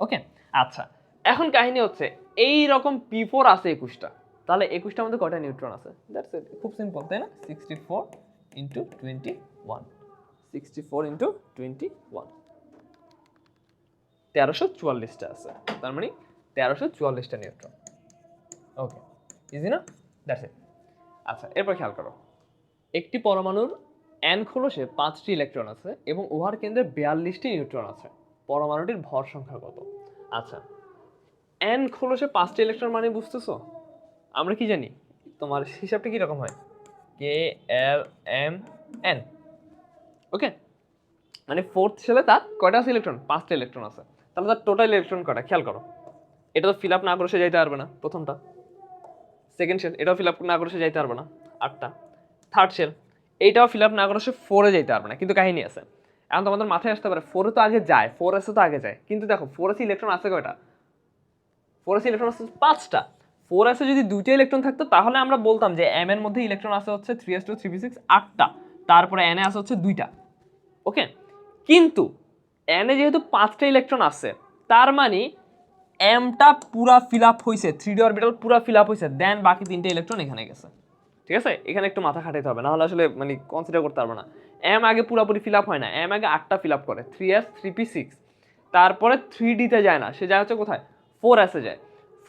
S1: ওকে, আচ্ছা এখন কাহিনী হচ্ছে এই রকম P4 আছে 21টা, তাহলে 21টার মধ্যে কয়টা নিউট্রন আছে, দ্যাটস ইট, খুব সিম্পল, তাই না, 64 × 21, 64 × 21, 1344টা আছে, তার মানে 1344টা নিউট্রন। ওকে, ইজি না, দ্যাটস ইট। আচ্ছা এরপর খেয়াল করো, একটি পরমাণুর n খোলসে 5টি ইলেকট্রন আছে এবং উহার কেন্দ্রে 42টি নিউট্রন আছে, পরমাণুটির ভর সংখ্যা কত। আচ্ছা n খোলসে 5টি ইলেকট্রন মানে বুঝতেছো, আমরা কি জানি, তোমার হিসাবটা কি রকম হয়, K-L-M-N। ওকে, মানে ফোর্থ শেলে তার কয়টা আছে ইলেকট্রন, 5টা ইলেকট্রন আছে, তাহলে তার টোটাল ইলেকট্রন কয়টা, খেয়াল করো, এটা তো ফিল আপ না করে সে যাইতে পারবে না, প্রথমটা। সেকেন্ড শেল, এটাও ফিল আপ না করে সে যাইতে পারবে না, 8টা। থার্ড শেল, এইটাও ফিল আপ না করে সে 4-এ যাইতে পারবে না, কিন্তু কাহিনী আছে, এখন তোমাদের মাথায় আসতে পারে 4-এ তো আগে যায়, 4s তো আগে যায়, কিন্তু দেখো 4s ইলেকট্রন আছে কয়টা, 4s ইলেকট্রন আছে 5টা। 4s যদি 2টা ইলেকট্রন থাকতো তাহলে আমরা বলতাম যে m এর মধ্যে ইলেকট্রন আছে হচ্ছে 3s2 3p6 8টা, তারপরে n এ আছে হচ্ছে 2টা। ওকে, কিন্তু n এ যেহেতু 5টা ইলেকট্রন আছে, তার মানে mটা পুরা ফিল আপ হইছে, 3d অরবিটাল পুরা ফিল আপ হইছে, দেন বাকি 3টে ইলেকট্রন এখানে গেছে। ঠিক আছে, এখানে একটু মাথা খাটাইতে হবে, না হলে আসলে মানে কনসিডার করতে পারবো না। m আগে পুরোপুরি ফিল আপ হয় না, m আগে 8টা ফিল আপ করে, 3s 3p6, তারপরে 3d তে যায় না, সে যায় হচ্ছে কোথায়, 4s এ যায়,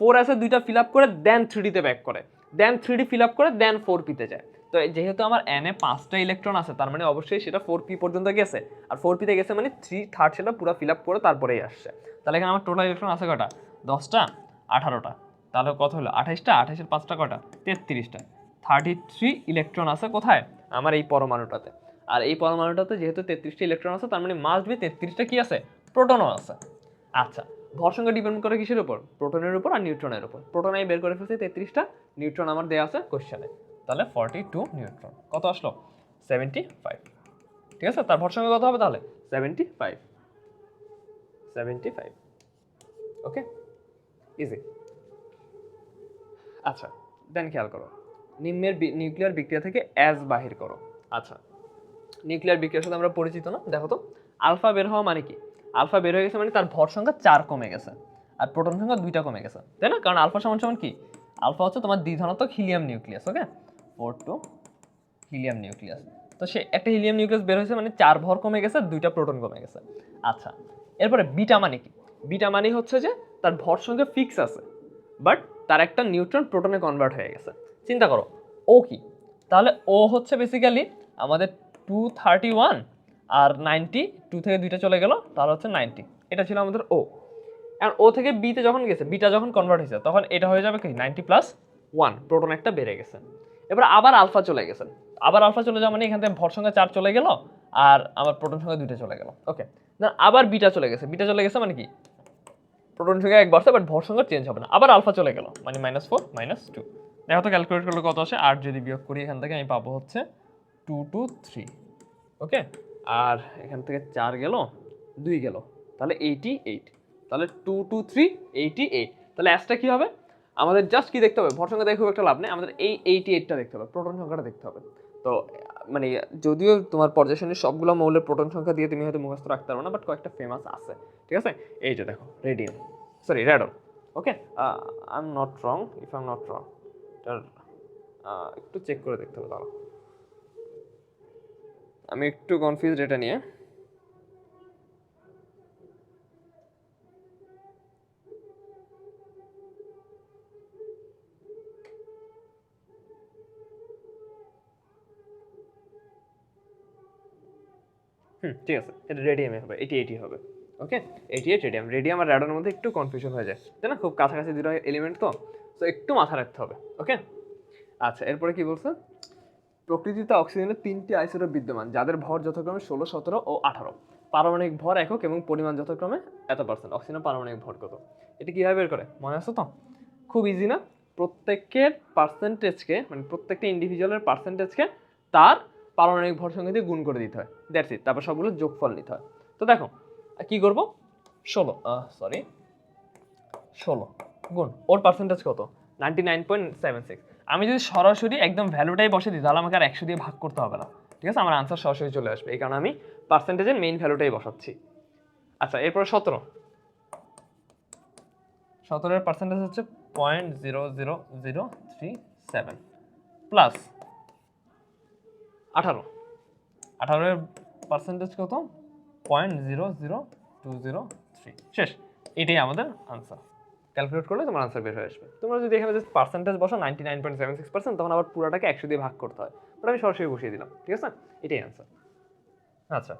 S1: 4s এ 2টা ফিল আপ করে দেন 3d তে ব্যাক করে, দেন 3d ফিল আপ করে দেন 4p তে যায়। তো যেহেতু আমার n এ 5টা ইলেকট্রন আছে, তার মানে অবশ্যই সেটা 4p পর্যন্ত গেছে, আর 4p তে গেছে মানে 3/3 সেটা পুরো ফিল আপ করে তারপরেই আসছে। তাহলে এখানে আমার টোটাল ইলেকট্রন আছে কয়টা, 10টা, 18টা, তাহলে কত হলো, 28টা, 28-এর 5টা কয়টা, 33টা। 33 ইলেকট্রন আছে কোথায়, আমার এই পরমাণুটাতে। আর এই পরমাণুটাতে যেহেতু 33টা ইলেকট্রন আছে, তার মানে মাস্ট বি 33টা কি আছে, প্রোটনও আছে। আচ্ছা, ভর সংখ্যা ডিপেন্ড করে কিসের উপর, প্রোটনের উপর আর নিউট্রনের উপর। প্রোটন আমি বের করে ফেলছি 33টা, নিউট্রন আমার দেওয়া আছে কোশ্চেনে, তাহলে 42 নিউট্রন। কত আসলো, 75। ঠিক আছে, তার ভর সংখ্যা কত হবে তাহলে, 75। ওকে, ইজি। আচ্ছা, দেন খেয়াল করো, নিম্নের নিউক্লিয়ার বিক্রিয়া থেকে অ্যাজ বাহির করো। আচ্ছা, নিউক্লিয়ার বিক্রিয়ার সাথে আমরা পরিচিত না, দেখো তো আলফা বের হওয়া মানে কি, আলফা বের হয়ে গেছে মানে তার ভর সংখ্যা 4 কমে গেছে আর প্রোটন সংখ্যা 2টা কমে গেছে, তাই না? কারণ আলফা সমান সমান কি, আলফা হচ্ছে তোমার দ্বিধনাত্মক হিলিয়াম নিউক্লিয়াস। ওকে, 4 হিলিয়াম নিউক্লিয়াস। তো সে একটা হিলিয়াম নিউক্লিয়াস বের হয়েছে মানে 4 ভর কমে গেছে, 2টা প্রোটন কমে গেছে। আচ্ছা, এরপরে বিটা মানে কি, বিটা মানে হচ্ছে যে তার ভর সংখ্যা ফিক্স আছে, বাট তার একটা নিউট্রন প্রোটনে কনভার্ট হয়ে গেছে। চিন্তা করো ও কি, তাহলে ও হচ্ছে বেসিক্যালি আমাদের 231 আর 90, 2 থেকে 2টা চলে গেল, তাহলে হচ্ছে 90। এটা ছিল আমাদের ও। আর ও থেকে বিতে যখন গেছে, বিটা যখন কনভার্ট হয়েছে, তখন এটা হয়ে যাবে কি 90+1, প্রোটন একটা বেড়ে গেছে। এবার আবার আলফা চলে গেছে, আবার আলফা চলে যাওয়া মানে এখান থেকে ভর সংখ্যা 4 চলে গেল আর আমার প্রোটন সংখ্যা 2টা চলে গেল। ওকে, দেন আবার বিটা চলে গেছে, বিটা চলে গেছে মানে কি প্রোটন সংখ্যা 1 বাড়ছে, বাট ভর সংখ্যা চেঞ্জ হবে না। আবার আলফা চলে গেল মানে -4 -2। দেখো তো ক্যালকুলেট করলে কত আসে, 8 যদি বিয়োগ করি এখান থেকে আমি পাবো হচ্ছে 223। ওকে, আর এখান থেকে 4 গেল, 2 গেল, তাহলে 88। তাহলে 223 88। তাহলে অ্যাসটা কি হবে, আমাদের জাস্ট কি দেখতে হবে, ভর সংখ্যা দেখে খুব একটা লাভ নেই, আমাদের এই 88টা দেখতে হবে, প্রোটন সংখ্যাটা দেখতে হবে। তো মানে যদিও তোমার পর্যায় সারণীর সবগুলো মৌলের প্রোটন সংখ্যা দিয়ে তুমি হয়তো মুখস্থ রাখতে পারো না, বাট কয়েকটা ফেমাস আছে। ঠিক আছে, এই যে দেখো radium, sorry radon. Okay, I am not wrong, if I am not wrong, একটু চেক করে দেখতে হবে, দাঁড়াও আমি একটু কনফিউজড এটা নিয়ে। ঠিক আছে, এটা রেডিয়ামে হবে, 88 হবে। ওকে, 88 রেডিয়াম, রেডিয়াম আর র্যাডনের মধ্যে একটু কনফিউশন হয়ে যায়, তাই না? খুব কাছাকাছি দুটো এলিমেন্ট তো একটু মাথা রাখতে হবে। ওকে, আচ্ছা এরপরে কি বলছে, প্রকৃতিতে অক্সিজেনের 3টি আইসোটোপ বিদ্যমান যাদের ভর যথাক্রমে 16, 17 ও 18। পারমাণবিক ভর একক এবং পরিমাণ যথাক্রমে এত %। অক্সিজেনের পারমাণবিক ভর কত, এটা কিভাবে বের করে মনে আছে তো? খুব ইজি না, প্রত্যেকের পার্সেন্টেজকে মানে প্রত্যেকটা ইন্ডিভিজুয়ালের পার্সেন্টেজকে তার পারমাণবিক ভর সংখ্যা দিয়ে গুণ করে দিতে হয়, দ্যাটস ইট। তারপর সবগুলো যোগফল নিতে হয়। তো দেখো কি করব, 16 গুণ ওর পার্সেন্টেজ কত, 99.76। আমি যদি সরাসরি একদম ভ্যালুটাই বসে দিই, তাহলে আমাকে আর 100 দিয়ে ভাগ করতে হবে না। ঠিক আছে, আমার আনসার সরাসরি চলে আসবে, এই কারণে আমি পার্সেন্টেজের মেইন ভ্যালুটাই বসাচ্ছি। আচ্ছা, এরপরে 17 এর পার্সেন্টেজ হচ্ছে 0.00037 প্লাস 18 এর পার্সেন্টেজ কত, 0.00203। শেষ, এটাই আমাদের আনসার। ক্যালকুলেট করলে তোমার আনসার বের হয়ে আসবে। তোমরা যদি এখানে জাস্ট পার্সেন্টেজ বসো 99.76%, তখন আবার পুরোটাকে 100 দিয়ে ভাগ করতে হয়, বাট আমি সরাসরি বসিয়ে দিলাম। ঠিক আছে, এটাই আনসার। আচ্ছা,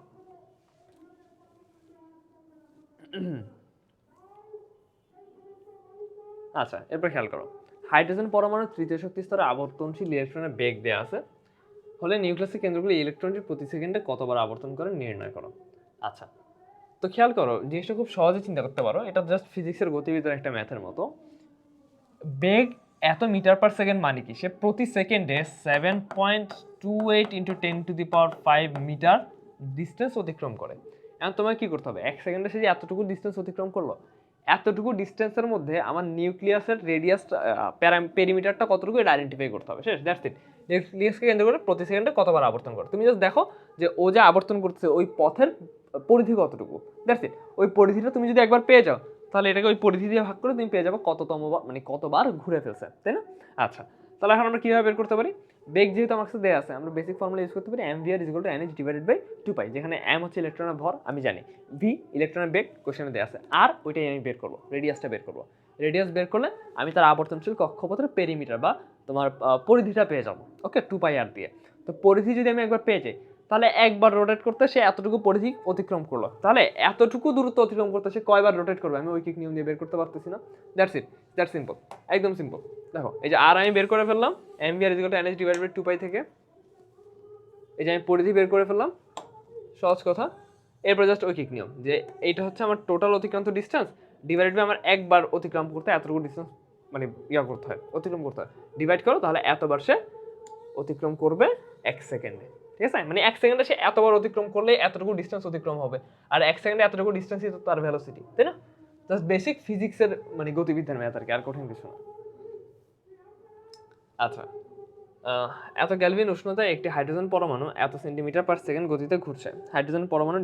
S1: আচ্ছা এরপর খেয়াল করো, হাইড্রোজেন পরমাণুর তৃতীয় শক্তি স্তরে আবর্তনশীল ইলেকট্রনের বেগ দেওয়া আছে হলে নিউক্লিয়াসের কেন্দ্রগুলো ইলেকট্রনটি প্রতি সেকেন্ডে কতবার আবর্তন করে নির্ণয় করো। আচ্ছা, তো খেয়াল করো জিনিসটা খুব সহজে চিন্তা করতে পারো, এটা জাস্ট ফিজিক্সের গতিবিদ্যার একটা ম্যাথের মতো। বেগ এত মিটার পার সেকেন্ড মানে কি, সে প্রতি সেকেন্ডে 7.28 × 10⁵ মিটার ডিস্টেন্স অতিক্রম করে। এখন তোমাকে কি করতে হবে, 1 সেকেন্ডে সে যে এতটুকু ডিস্টেন্স অতিক্রম করলো, এতটুকু ডিস্টেন্সের মধ্যে আমার নিউক্লিয়াসের রেডিয়াসটা পেরিমিটারটা কতটুকু এটা আইডেন্টিফাই করতে হবে। শেষ, দ্যাটস ইট। নিউক্লিয়াসকে কেন্দ্র করে প্রতি সেকেন্ডে কতবার আবর্তন করে, তুমি জাস্ট দেখো যে ও যে আবর্তন করছে ওই পথের পরিধি কতটুকু, দ্যাটস ইট। ওই পরিধিটা তুমি যদি একবার পেয়ে যাও, তাহলে এটাকে ওই পরিধি দিয়ে ভাগ করে তুমি পেয়ে যাবো কততম মানে কতবার ঘুরে ফেলছে, তাই না? আচ্ছা, তাহলে এখন আমরা কিভাবে বের করতে পারি, বেগ যেহেতু আমার কাছে দেওয়া আছে, আমরা বেসিক ফর্মুলা ইউজ করতে পারি mvr = nh/2π, যেখানে m হচ্ছে ইলেকট্রনের ভর আমি জানি, v ইলেকট্রনের বেগ কোশ্চেনে দেওয়া আছে, আর ওইটাই আমি বের করবো, রেডিয়াসটা বের করবো। রেডিয়াস বের করলে আমি তার আবর্তনশীল কক্ষপথের পেরিমিটার বা তোমার পরিধিটা পেয়ে যাবো। ওকে, 2πr দিয়ে। তো পরিধি যদি আমি একবার পেয়ে যাই, তাহলে একবার রোটেট করতে সে এতটুকু পরিধি অতিক্রম করলো, তাহলে এতটুকু দূরত্ব অতিক্রম করতে সে কয়বার রোটেট করবে আমি ঐকিক নিয়ম দিয়ে বের করতে পারতেছি না। দ্যাটস ইট, দ্যাটস সিম্পল, একদম সিম্পল। দেখো এই যে আর আমি বের করে ফেললাম, mvr = nh / 2π থেকে এই যে আমি পরিধি বের করে ফেললাম, সহজ কথা। এরপর জাস্ট ঐকিক নিয়ম যে এইটা হচ্ছে আমার টোটাল অতিক্রান্ত ডিস্টেন্স ডিভাইডেড বাই আমার একবার অতিক্রম করতে এতটুকু ডিস্টেন্স মানে করতে হয়, অতিক্রম করতে হয়, ডিভাইড করো, তাহলে এতবার সে অতিক্রম করবে 1 সেকেন্ডে। ঠিক আছে, মানে 1 সেকেন্ডে সে এতবার অতিক্রম করলে এতটুকু ডিস্টেন্স অতিক্রম হবে, আর 1 সেকেন্ডে এতটুকু ডিস্টেন্সই তো তার ভেলোসিটি, তাই না? জাস্ট বেসিক ফিজিক্সের মানে গতিবিদ্যার ম্যাথ আর কি, আর কঠিন কিছু না। আচ্ছা, এত ক্যালভিন উষ্ণতায় একটি হাইড্রোজেন পরমাণু এত সেন্টিমিটার/সেকেন্ড গতিতে ঘুরছে। হাইড্রোজেন পরমাণু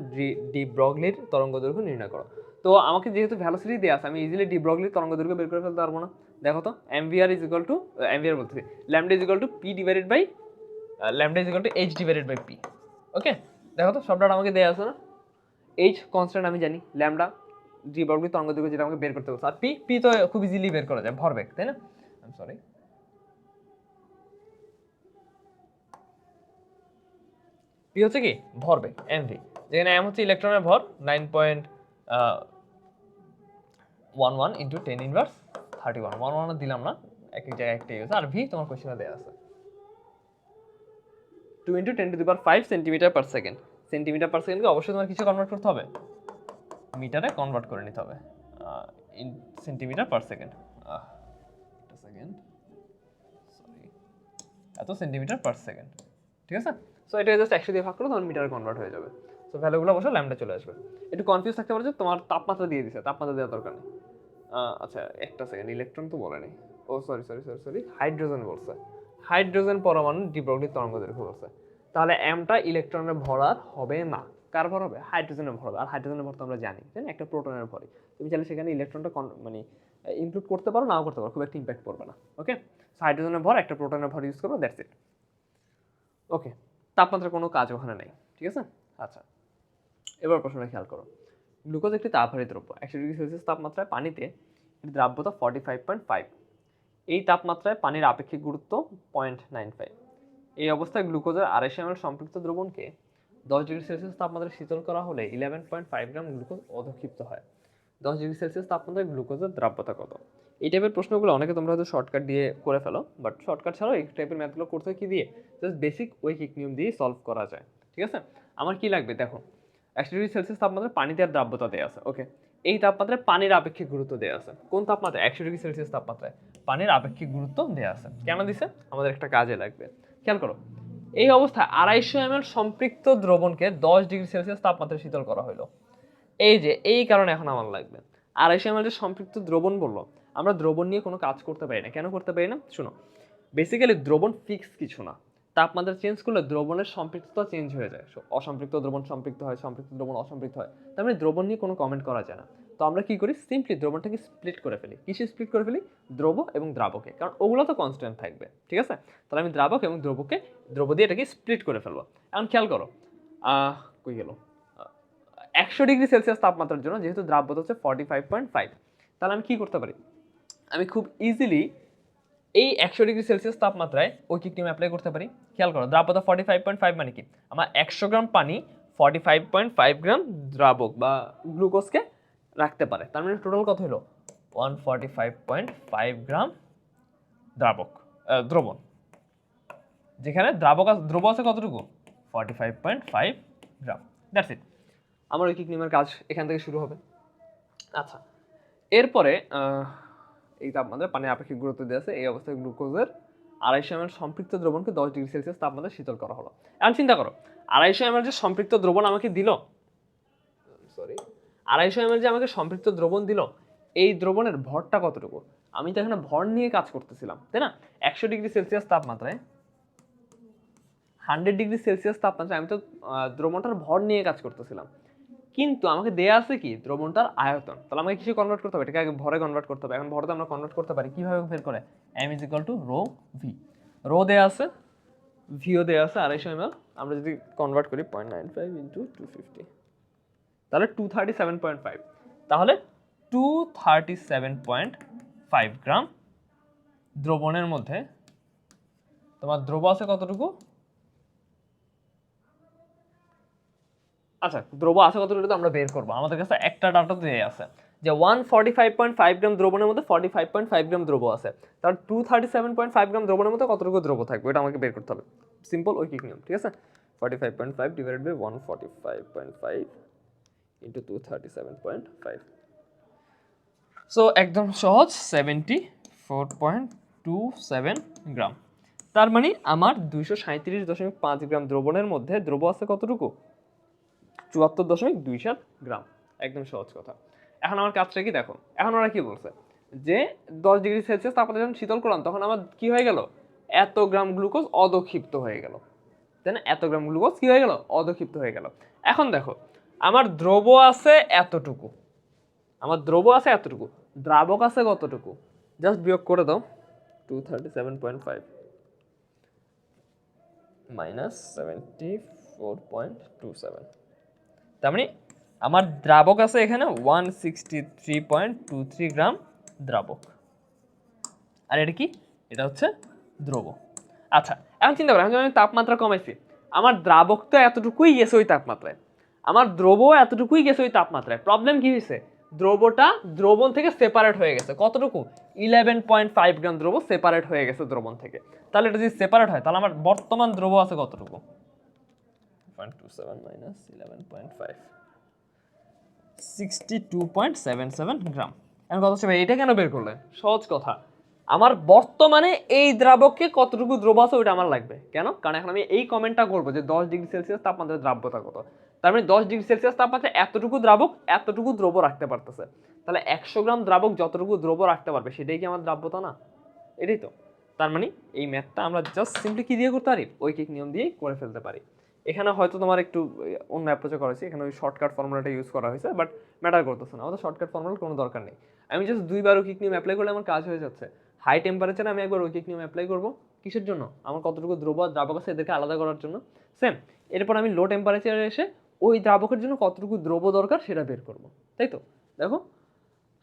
S1: ডি ব্রগলির তরঙ্গ দৈর্ঘ্য নির্ণয় করো। তো আমাকে যেহেতু ভ্যালোসিটি দেওয়া আছে, আমি ইজিলি ডি ব্রগলির তরঙ্গ দৈর্ঘ্য বের করে ফেলতে পারবো না। দেখো তো mvr বলতেছি lambda p divided by lambda h divided by p। Okay, দেখো তো সবটা আমাকে দেওয়া আছে না? h কনস্ট্যান্ট আমি জানি, ল্যামডা ডি ব্রগলির তরঙ্গ দৈর্ঘ্য যেটা আমাকে বের করতে বলছে, আর p তো খুব ইজিলি বের করা যায়, ভরবেগ, তাই না? আই সরি, p হচ্ছে কি ভরবেগ mv, যেখানে m হচ্ছে ইলেকট্রনের ভর 9.11 ইন্টু 10^31। 11 দিলাম না, এক এক জায়গায় একটা ইউজ, আর v তোমার কোশ্চেনে দেওয়া আছে 2 ইন্টু 10⁵ সেন্টিমিটার/সেকেন্ড। সেন্টিমিটার/সেকেন্ডকে অবশ্যই তোমার কিছু কনভার্ট করতে হবে, মিটারে কনভার্ট করে নিতে হবে, ইন সেন্টিমিটার/সেকেন্ড। একটা সেকেন্ড, সরি, এত সেন্টিমিটার/সেকেন্ড। ঠিক আছে, সো এটা জাস্ট 100 দিয়ে ভাগ করো, তখন মিটারে কনভার্ট হয়ে যাবে। সো ভ্যালুগুলো অবশ্যই ল্যামডা চলে আসবে। একটু কনফিউজ থাকতে পারে যে তোমার তাপমাত্রা দিয়ে দিছে, তাপমাত্রা দেওয়ার দরকার নেই। আচ্ছা একটা সেকেন্ড, ইলেকট্রন তো বলেনি, ও সরি, হাইড্রোজেন বলছে। হাইড্রোজেন পরমাণু ডি ব্রগলির তরঙ্গ দৈর্ঘ্য বলছে, তাহলে এমটা ইলেকট্রনের ভর আর হবে না, কার ভর হবে? হাইড্রোজেনের ভর হবে। আর হাইড্রোজেনের ভর তো আমরা জানি, তাই না, একটা প্রোটনের ভরই। তুমি চাইলে সেখানে ইলেকট্রনটা মানে ইনক্লুড করতে পারো, নাও করতে পারো, খুব একটা ইম্প্যাক্ট পড়বে না। ওকে, হাইড্রোজেনের ভর একটা প্রোটনের ভর ইউজ করবো, দ্যাটস ইট। ওকে, তাপমাত্রার কোনো কাজ ওখানে নেই, ঠিক আছে। আচ্ছা, এবার প্রশ্নটা খেয়াল করো। গ্লুকোজ একটি তাপহারী দ্রব্য, 100°C তাপমাত্রায় পানিতে এর দ্রাব্যতা 45.5। এই তাপমাত্রায় পানির আপেক্ষিক গুরুত্ব 0.95। এই অবস্থায় গ্লুকোজের 250 ml সম্পৃক্ত দ্রবণকে 10°C তাপমাত্রায় শীতল করা হলে 11.5 গ্রাম গ্লুকোজ অধক্ষিপ্ত হয়। 10°C তাপমাত্রায় গ্লুকোজের দ্রাব্যতা কত? এই টাইপের প্রশ্নগুলো অনেকে তোমরা হয়তো শর্টকাট দিয়ে করে ফেলো, বাট শর্টকাট ছাড়াও এই টাইপের ম্যাথগুলো করতে হয় কি দিয়ে? জাস্ট বেসিক ঐকিক নিয়ম দিয়ে সলভ করা যায়। ঠিক আছে, আমার কি লাগবে দেখো, 100°C তাপমাত্রায় পানিতে আর দ্রাব্যতা দেওয়া আছে। ওকে, এই তাপমাত্রায় পানির আপেক্ষিক গুরুত্ব দেওয়া আছে। কোন তাপমাত্রায়? 100°C তাপমাত্রায় পানির আপেক্ষিক গুরুত্ব দেওয়া আছে। কেন দিছে? আমাদের একটা কাজে লাগবে, খেয়াল করো। এই অবস্থায় 250 ml সম্পৃক্ত দ্রবণকে 10°C তাপমাত্রায় শীতল করা হলো। এই যে এই কারণে এখন আমার লাগবে 250 ml যে সম্পৃক্ত দ্রবণ বললো, আমরা দ্রবণ নিয়ে কোনো কাজ করতে পারি না। কেন করতে পারি না? শুনো, বেসিক্যালি দ্রবণ ফিক্স কিছু না, তাপমাত্রা চেঞ্জ করলে দ্রবণের সম্পৃক্ততা চেঞ্জ হয়ে যায়। অসম্পৃক্ত দ্রবণ সম্পৃক্ত হয়, সম্পৃক্ত দ্রবণ অসম্পৃক্ত হয়, তার মানে দ্রবণ নিয়ে কোনো কমেন্ট করা যায় না। তো আমরা কি করি, সিম্পলি দ্রবণটাকে স্প্লিট করে ফেলি। কিসে স্প্লিট করে ফেলি? দ্রব এবং দ্রাবকে, কারণ ওগুলো তো কনস্ট্যান্ট থাকবে। ঠিক আছে, তাহলে আমি দ্রাবক এবং দ্রব দিয়ে এটাকে স্প্লিট করে ফেলবো। এখন খেয়াল করো, কই গেল, 100°C তাপমাত্রার জন্য যেহেতু দ্রাব্যতা হচ্ছে 45.5, তাহলে আমি কি করতে পারি? আমি খুব ইজিলি এই 100°C তাপমাত্রায় ঐকিক নিয়ম অ্যাপ্লাই করতে পারি। খেয়াল করো, দ্রাব্যতা 45.5 মানে কি? আমার 100 গ্রাম পানি 45.5 গ্রাম দ্রাবক বা গ্লুকোজকে রাখতে পারে, তার মানে টোটাল কত হলো? 145.5 গ্রাম দ্রবণ, যেখানে দ্রব আছে কতটুকু? 45.5 গ্রাম। দ্যাটস ইট, আমার ঐকিক নিয়মের কাজ এখান থেকে শুরু হবে। আচ্ছা, এরপরে এই তাপমাত্রায় পানির আপেক্ষিক গুরুত্ব দেওয়া আছে। এই অবস্থায় গ্লুকোজের 250 ml সম্পৃক্ত দ্রবণকে 10°C তাপমাত্রায় শীতল করা হলো। এখন চিন্তা করো, 250 ml যে সম্পৃক্ত দ্রবণ আমাকে দিল, 250 ml যে আমাকে সম্পৃক্ত দ্রবণ দিল, এই দ্রবণের ভরটা কতটুকু? আমি তো এখানে ভর নিয়ে কাজ করতেছিলাম, তাই না? 100°C তাপমাত্রায়, 100°C তাপমাত্রায় আমি তো দ্রবণটার ভর নিয়ে কাজ করতেছিলাম, কিন্তু আমাকে দেয়া আছে কি? দ্রবণটার আয়তন। তাহলে আমাকে কিছু কনভার্ট করতে হবে, এটাকে আগে ভরে কনভার্ট করতে হবে। এখন ভরতে আমরা কনভার্ট করতে পারি কিভাবে? বের করে m ρ/v। রো দেয়া আছে, ভিও দেয়া আছে 250 ml। আমরা যদি কনভার্ট করি 0.95 ইন্টু 250, তাহলে 237.5, তাহলে 237.5 গ্রাম দ্রবণের মধ্যে তোমার দ্রব আছে কতটুকু? আচ্ছা দ্রব আছে কতটুকু তো আমরা বের করবো, আমাদের কাছে একটা ডাটা দিয়ে আছে যে 145.5 গ্রাম দ্রবণের মধ্যে 45.5 গ্রাম দ্রব আছে, তার 237.5 গ্রাম দ্রবণের মধ্যে কতটুকু দ্রব থাকবে এটা আমাকে বের করতে হবে। সিম্পল ঐকিক নিয়ম, ঠিক আছে। 45.5 ডিভাইডেড বাই 145.5 ইন্টু 237.5, সো একদম সহজ 74.27 গ্রাম। তার মানে আমার 237.5 গ্রাম দ্রবণের মধ্যে দ্রব আছে কতটুকু, 74.27 গ্রাম। একদম সহজ কথা। এখন আমার কাজটা কি দেখো, এখন ওরা কি বলছে যে 10 ডিগ্রি সেলসিয়াস তাপমাত্রা যখন শীতল করলাম তখন আমার কি হয়ে গেল, এত গ্রাম গ্লুকোজ অদক্ষিপ্ত হয়ে গেল, তাই না? এত গ্রাম গ্লুকোজ কি হয়ে গেল, অদক্ষিপ্ত হয়ে গেল। এখন দেখো আমার দ্রব আছে এতটুকু, আমার দ্রব আছে এতটুকু, দ্রাবক আছে কতটুকু, জাস্ট বিয়োগ করে দাও। 237.5 মাইনাস 74.27, তার মানে আমার দ্রাবক আছে এখানে 163.23 গ্রাম দ্রাবক, আর এটা কি, এটা হচ্ছে দ্রব। আচ্ছা এখন চিন্তা করো, আমি তাপমাত্রা কমাইছি, আমার দ্রাবক তো এতটুকুই গেছে ওই তাপমাত্রায়, আমার দ্রব এতটুকুই গেছে ওই তাপমাত্রায়। প্রবলেম কি হয়েছে, দ্রবটা দ্রবণ থেকে সেপারেট হয়ে গেছে কতটুকু, 11.5 গ্রাম দ্রব সেপারেট হয়ে গেছে দ্রবণ থেকে। তাহলে এটা যদি সেপারেট হয় তাহলে আমার বর্তমান দ্রব আছে কতটুকু, 0.27 মাইনাস 11.5, 62.77 গ্রাম। এখন কথা হচ্ছে ভাই এটা কেন বের করলে, সহজ কথা, আমার বর্তমানে এই দ্রাবকে কতটুকু দ্রব আছে ওইটা আমার লাগবে। কেন, কারণ এখন আমি এই কমেন্টটা করবো যে 10 ডিগ্রি সেলসিয়াস তাপমাত্রার দ্রাব্যতা কত, তার মানে 10 ডিগ্রি সেলসিয়াস তাপমাত্রা এতটুকু দ্রাবক এতটুকু দ্রব রাখতে পারতেছে, তাহলে 100 গ্রাম দ্রাবক যতটুকু দ্রব রাখতে পারবে সেটাই কি আমার দ্রাব্যতা না, এটাই তো। তার মানে এই ম্যাথটা আমরা জাস্ট সিম্পলি কি দিয়ে করতে পারি, ঐকিক নিয়ম দিয়েই করে ফেলতে পারি। এখানে হয়তো তোমার একটু অন্য অ্যাপ্রোচে করা হয়েছে, এখানে ওই শর্টকাট ফর্মুলাটা ইউজ করা হয়েছে, বাট ম্যাটার করতেছে না, আমাদের শর্টকাট ফর্মুলার কোনো দরকার নেই। আমি জাস্ট দুইবার ঐকিক নিয়ম অ্যাপ্লাই করলে আমার কাজ হয়ে যাচ্ছে। হাই টেম্পারেচারে আমি একবার ঐকিক নিয়ম অ্যাপ্লাই করব, কিসের জন্য, আমার কতটুকু দ্রব আর দ্রাবক আছে এদেরকে আলাদা করার জন্য। সেম এরপর আমি লো টেম্পারেচারে এসে ওই দ্রাবকের জন্য কতটুকু দ্রব দরকার সেটা বের করব, তাই তো। দেখো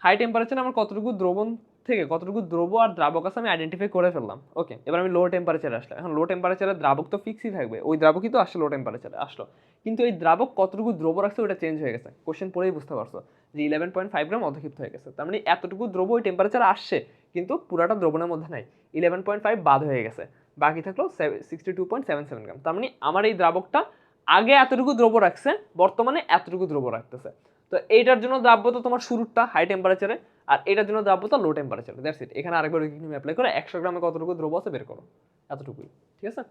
S1: হাই টেম্পারেচারে আমার কতটুকু দ্রবণ থেকে কতটুকু দ্রব আর দ্রাবক আছে আমি আইডেন্টিফাই করে ফেললাম। ওকে, এবার আমি লো টেম্পারেচারে আসলাম। এখন লো টেম্পারেচারে দ্রাবক তো ফিক্সই থাকবে, ওই দ্রাবকই তো আসলো লো টেম্পারেচারে আসলো, কিন্তু এই দ্রাবক কতটুকু দ্রব রাখছে ওটা চেঞ্জ হয়ে গেছে। কোশ্চেন পড়েই বুঝতে পারছো যে 11.5 গ্রাম অধক্ষিপ্ত হয়ে গেছে, তার মানে এতটুকু দ্রব ওই টেম্পারেচারে আসছে কিন্তু পুরাটা দ্রবণের মধ্যে নাই, 11.5 বাদ হয়ে গেছে, বাকি থাকলো 62.77 গ্রাম। তার মানে আমার এই দ্রাবকটা আগে এতটুকু দ্রব রাখছে, বর্তমানে এতটুকু দ্রব রাখতেছে। তো এইটার জন্য দ্রাব্যতা তোমার শুরুটা হাই টেম্পারেচারে, আর এটার জন্য দ্রাব্যতা লো টেম্পারেচারে, দ্যাটস ইট। এখানে আরেকবার তুমি অ্যাপ্লাই করে 100 গ্রামে কতটুকু দ্রব্য আছে বের করো, এতটুকুই, ঠিক আছে,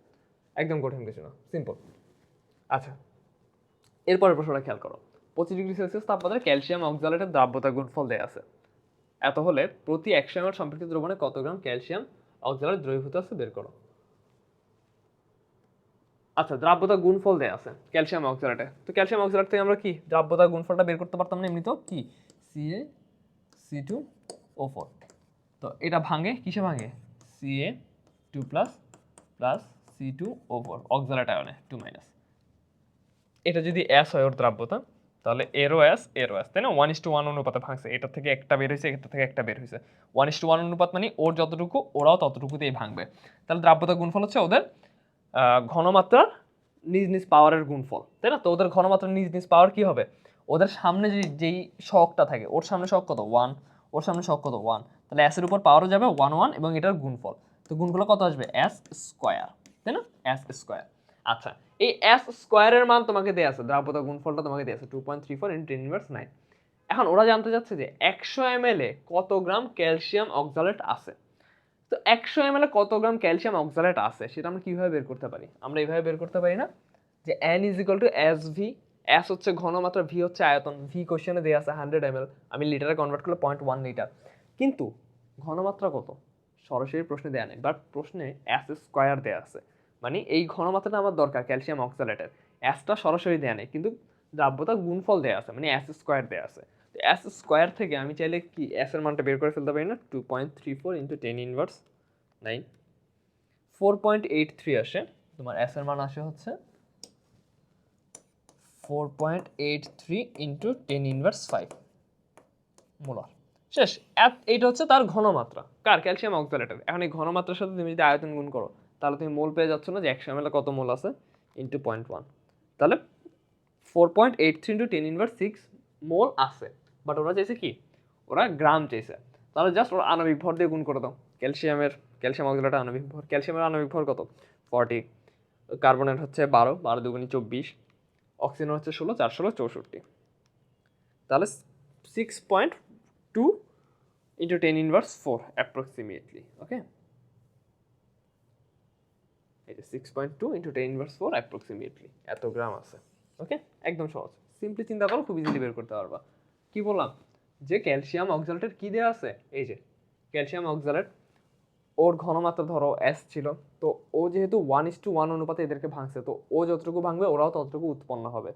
S1: একদম কঠিন কিছু না, সিম্পল। আচ্ছা এরপরের প্রশ্নটা খেয়াল করো, 25 ডিগ্রি সেলসিয়াস তাপমাত্রায় ক্যালসিয়াম অক্সালেটের দ্রাব্যতা গুণফল দেয়া আছে, এত হলে প্রতি 100 ml সম্পৃক্ত দ্রবণে কত গ্রাম ক্যালসিয়াম অক্সালেট দ্রবীভূত আছে বের করো। আচ্ছা দ্রাব্যতা গুণফল দেয়া আছে ক্যালসিয়াম অক্সালেটে, তো ক্যালসিয়াম অক্সালেট থেকে আমরা কি দ্রাব্যতা গুণফলটা বের করতে পারতাম না এমনিতেও, কি CaC2O4, তো এটা ভাঙে কিসে ভাঙে, Ca2 plus plus C2O4 oxalate আয়নে 2 মাইনাস, এটা যদি অ্যাস হয় ওর দ্রাব্যতা তাহলে এরও অ্যাস তাই না, 1:1 অনুপাতে ভাঙছে, এটা থেকে একটা বের হয়েছে এটা থেকে একটা বের হয়েছে, 1:1 অনুপাত মানে ওর যতটুকু ওরাও ততটুকুতেই ভাঙবে। তাহলে দ্রাব্যতা গুণফল হচ্ছে ওদের ঘনমাত্রার নিজ নিজ পাওয়ারের গুণফল, তাই না। তো ওদের ঘনমাত্রার নিজ নিজ পাওয়ার কি হবে, ওদের সামনে যেই শকটা থাকে ওর সামনে শক কত 1, ওর সামনে শক কত 1, তাহলে এস এর উপর পাওয়ারও যাবে 1 1 এবং এটার গুণফল, তো গুণফল কত আসবে এস স্কয়ার, তাই না, এস স্কয়ার। আচ্ছা এই এস স্কয়ারের মান তোমাকে দেয়া আছে, দ্রাব্যতা গুণফলটা তোমাকে দেয়া আছে 2.34 × 10⁻৯। এখন ওরা জানতে চাচ্ছে যে 100 ml এ কত গ্রাম ক্যালসিয়াম অক্সালেট আছে, তো 100 ml এ কত গ্রাম ক্যালসিয়াম অক্সালেট আছে সেটা আমরা কিভাবে বের করতে পারি, আমরা এইভাবে বের করতে পারি না যে n = SV, S হচ্ছে ঘনমাত্রা, V হচ্ছে আয়তন, V কোশ্চেনে দেয়া আছে 100 ml, আমি লিটারে কনভার্ট করলে 0.1 লিটার, কিন্তু ঘনমাত্রা কত সরাসরি প্রশ্নে দেয়া নেই, বাট প্রশ্নে S স্কয়ার দেয়া আছে, মানে এই ঘনমাত্রাটা আমার দরকার ক্যালসিয়াম অক্সালেটের, এসটা সরাসরি দেয়া নেই কিন্তু দ্রাব্যতা গুণফল দেয়া আছে মানে S স্কয়ার দেয়া আছে। তো S স্কয়ার থেকে আমি চাইলে কি S এর মানটা বের করে ফেলতে পারি না, 2.34 × 10⁻৯, 4.83 আসে, তোমার S এর মান আসে হচ্ছে 4.83 × 10⁻5 মোলার, শেষ। এইটা হচ্ছে তার ঘনমাত্রা, কার ক্যালসিয়াম অক্সালেটের। এখন এই ঘনমাত্রার সাথে তুমি যদি আয়তন গুণ করো তাহলে তুমি মোল পেয়ে যাচ্ছ না যে 100 ml কত মোল আছে ইন্টু 0.1, তাহলে 4.83 ইন্টু 10⁻6 মোল আছে, বাট ওরা চাইছে কি, ওরা গ্রাম চাইছে। তাহলে জাস্ট ওরা আণবিক ভর দিয়ে গুণ করে দাও। ক্যালসিয়াম অক্সালেটের আণবিক ভর, ক্যালসিয়ামের আণবিক ভর কত, 40, কার্বনের হচ্ছে 12, 12 দুগুণে 24, অক্সিজেন হচ্ছে 16, 4 16 64। তাহলে 6.2 ইন্টু 10⁻4 অ্যাপ্রক্সিমেটলি। ওকে, এই যে 6.2 ইন্টু 10⁻4 অ্যাপ্রক্সিমেটলি এত গ্রাম আছে। ওকে, একদম সহজ, সিম্পলি চিন্তা করো, খুব ইজিলি বের করতে পারবা। কি বললাম যে ক্যালসিয়াম অক্সালেটের কি দেওয়া আছে, এই যে ক্যালসিয়াম অক্সালেট, ওর ঘনমাত্রা ধরো S ছিল, তো ও যেহেতু 1:1 অনুপাতে এদেরকে ভাঙছে, তো ও যতটুকু ভাঙবে ওরাও ততটুকু উৎপন্ন হবে।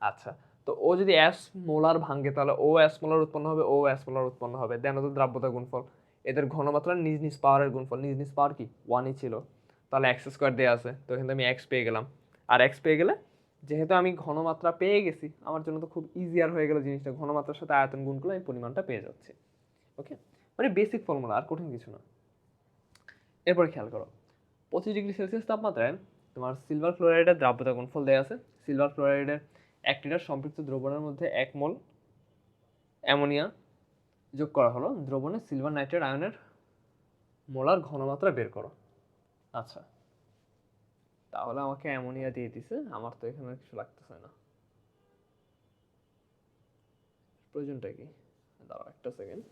S1: আচ্ছা, তো ও যদি S মোলার ভাঙে তাহলে ও S মোলার উৎপন্ন হবে, ও S মোলার উৎপন্ন হবে। দেন ওদের দ্রাব্যতা গুণফল, এদের ঘনমাত্রার নিজ নিজ পাওয়ারের গুণফল, নিজ নিজ পাওয়ার কি 1ই ছিল, তাহলে x² দেওয়া আছে, তো এখানে আমি x পেয়ে গেলাম। আর x পেয়ে গেলে যেহেতু আমি ঘনমাত্রা পেয়ে গেছি, আমার জন্য তো খুব ইজিয়ার হয়ে গেল জিনিসটা, ঘনমাত্রার সাথে আয়তন গুণ করলে আমি পরিমাণটা পেয়ে যাচ্ছি। ওকে, মানে বেসিক ফর্মুলা, আর কঠিন কিছু না। এরপর খেয়াল করো, 25°C তাপমাত্রায় তোমার সিলভার ক্লোরাইডের দ্রাব্যতা গুণফল দেওয়া আছে। সিলভার ক্লোরাইডের 1 লিটার সম্পৃক্ত দ্রবণের মধ্যে 1 মোল অ্যামোনিয়া যোগ করা হলো, দ্রবণে সিলভার নাইট্রেট আয়নের মোলার ঘনমাত্রা বের করো। আচ্ছা, তাহলে আমাকে অ্যামোনিয়া দিয়ে দিছে, আমার তো এখানে কিছু লাগতেছে না, প্রয়োজনটা কি, দাঁড়াও একটা সেকেন্ড।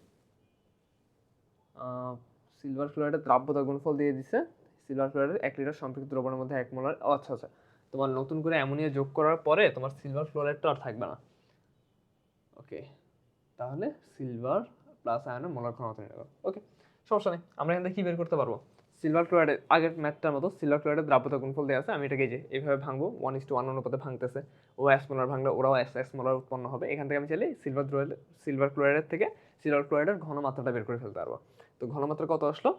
S1: সিলভার ক্লোরাইডের দ্রাব্যতা গুণফল দিয়ে দিছে, সিলভার ক্লোরাইডের 1 লিটার সম্পৃক্ত দ্রবণের মধ্যে 1 মোলার, আচ্ছা আচ্ছা, তোমার নতুন করে অ্যামোনিয়া যোগ করার পরে তোমার সিলভার ক্লোরাইডটা আর থাকবে না। ওকে, তাহলে সিলভার প্লাস আয়নের মোলার ঘনত্ব নির্ণয় করো। ওকে, সমস্যা নেই, আমরা এখান থেকে কি বের করতে পারবো, সিলভার ক্লোরাইডের আগের ম্যাথটার মতো সিলভার ক্লোরাইডের দ্রাব্যতা গুণফল দেওয়া আছে, আমি এটাকে যে এইভাবে ভাঙবো, 1:1 অনুপাতে ভাঙতেছে, ও S মোলার ভাঙলে ওরাও S মোলার উৎপন্ন হবে। এখান থেকে আমি চাইলে সিলভার ক্লোরাইডের থেকে সিলভার ক্লোরাইডের ঘনমাত্রাটা বের করে ফেলতে পারবো। তো ঘনমাত্রা কত আসলো,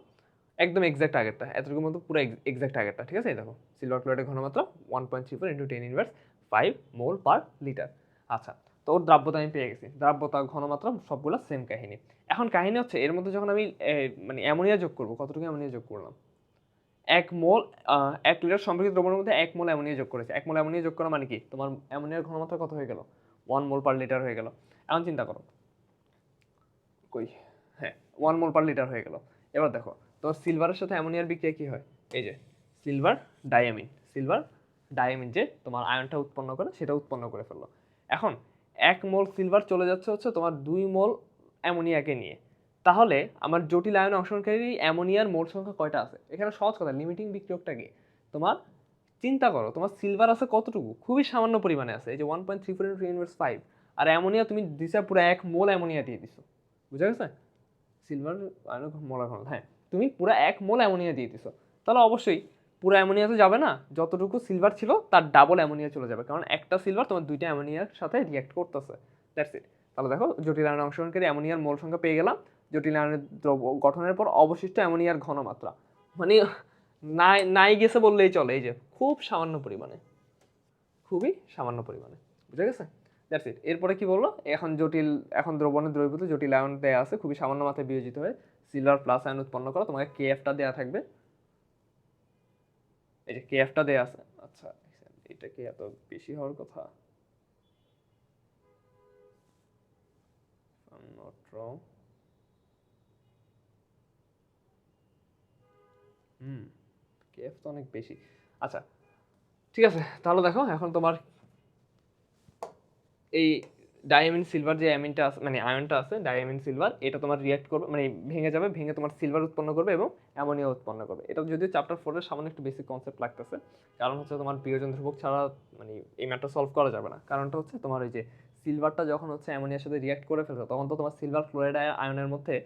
S1: একদম এক্সাক্ট আগেরটা, এতটুকুর মতো পুরো এক্সাক্ট আগেরটা, ঠিক আছে। এই দেখো সিলভার ক্লোরাইডের ঘনমাত্রা 1.34 ইন্টু 10⁻5 মোল পার লিটার। আচ্ছা, তো ওর দ্রাব্যতা আমি পেয়ে গেছি, দ্রাব্যতা ঘনমাত্রা সবগুলো সেম কাহিনী। এখন কাহিনী হচ্ছে এর মধ্যে যখন আমি মানে অ্যামোনিয়া যোগ করবো, কতটুকু অ্যামোনিয়া যোগ করলাম, 1 মোল, 1 লিটার সম্পৃক্ত দ্রবণের মধ্যে 1 মোল অ্যামোনিয়া যোগ করেছে। 1 মোল অ্যামোনিয়া যোগ করা মানে কি, তোমার অ্যামোনিয়ার ঘনমাত্রা কত হয়ে গেল, 1 মোল পার লিটার হয়ে গেল। এখন চিন্তা করো, কই, হ্যাঁ 1 মোল পার লিটার হয়ে গেল। এবার দেখো তো সিলভারের সাথে অ্যামোনিয়ার বিক্রিয়া কি হয়, এই যে সিলভার ডায়ামিন যে তোমার আয়নটা উৎপন্ন করে সেটা উৎপন্ন করে ফেললো। এখন 1 মোল সিলভার চলে যাচ্ছে হচ্ছে তোমার 2 মোল অ্যামোনিয়াকে নিয়ে, তাহলে আমার জটিল আয়নে অংশগ্রহণকারী অ্যামোনিয়ার মোল সংখ্যা কয়টা আছে, এখানে সহজ কথা, লিমিটিং বিক্রিয়কটা কি, তোমার চিন্তা করো, তোমার সিলভার আছে কতটুকু, খুবই সামান্য পরিমাণে আছে, এই যে 1.34 × 10⁻5, আর অ্যামোনিয়া তুমি দিছা পুরো 1 মোল অ্যামোনিয়া দিয়ে দিছো, বুঝা গেছে, সিলভার আয়ন মোলার ঘনত্ব, হ্যাঁ তুমি পুরো 1 মোল অ্যামোনিয়া দিয়ে দিছো, তাহলে অবশ্যই পুরো অ্যামোনিয়া তো যাবে না, যতটুকু সিলভার ছিল তার ডাবল অ্যামোনিয়া চলে যাবে, কারণ একটা সিলভার তোমার দুইটা অ্যামোনিয়ার সাথে রিঅ্যাক্ট করতেছে, দ্যাটস ইট। তাহলে দেখো জটিল আয়নে অংশগ্রহণকারী অ্যামোনিয়ার মোল সংখ্যা পেয়ে গেলাম, জটিল আয়নের গঠনের পর অবশিষ্ট অ্যামোনিয়ার ঘনমাত্রা, মানে নাই গেছে বললেই চলে, এই যে খুব সামান্য পরিমাণে, খুবই সামান্য পরিমাণে, বুঝা গেছে, দ্যাটস ইট। এরপরে কি বললো, এখন দ্রবণের দ্রবীভূত জটিল আয়ন দেওয়া আছে, খুবই সামান্য মাত্রায় বিয়োজিত হয়ে সিলভার প্লাস আয়ন উৎপন্ন করা, তোমাকে KF-টা দেওয়া থাকবে, এই যে KF-টা দেওয়া আছে। আচ্ছা, এটা কি এত বেশি হওয়ার কথা, নট রং, KF তো অনেক বেশি। আচ্ছা ঠিক আছে, তাহলে দেখো এখন তোমার এই ডায়ামিন সিলভার যে অ্যামিনটা আছে, মানে আয়নটা আছে ডায়ামিন সিলভার, এটা তোমার রিঅ্যাক্ট করবে, মানে ভেঙে যাবে, ভেঙে তোমার সিলভার উৎপন্ন করবে এবং অ্যামোনিয়া উৎপন্ন করবে। এটা যদিও চ্যাপ্টার 4-এর সামান্য একটু বেসিক কনসেপ্ট লাগতেছে, কারণ হচ্ছে তোমার বিয়োজন ধ্রুবক ছাড়া মানে এই ম্যাটার সলভ করা যাবে না। কারণটা হচ্ছে তোমার ওই যে সিলভারটা যখন হচ্ছে অ্যামোনিয়ার সাথে রিঅ্যাক্ট করে ফেলছে, তখন তো তোমার সিলভার ক্লোরাইড আয়নের মধ্যে,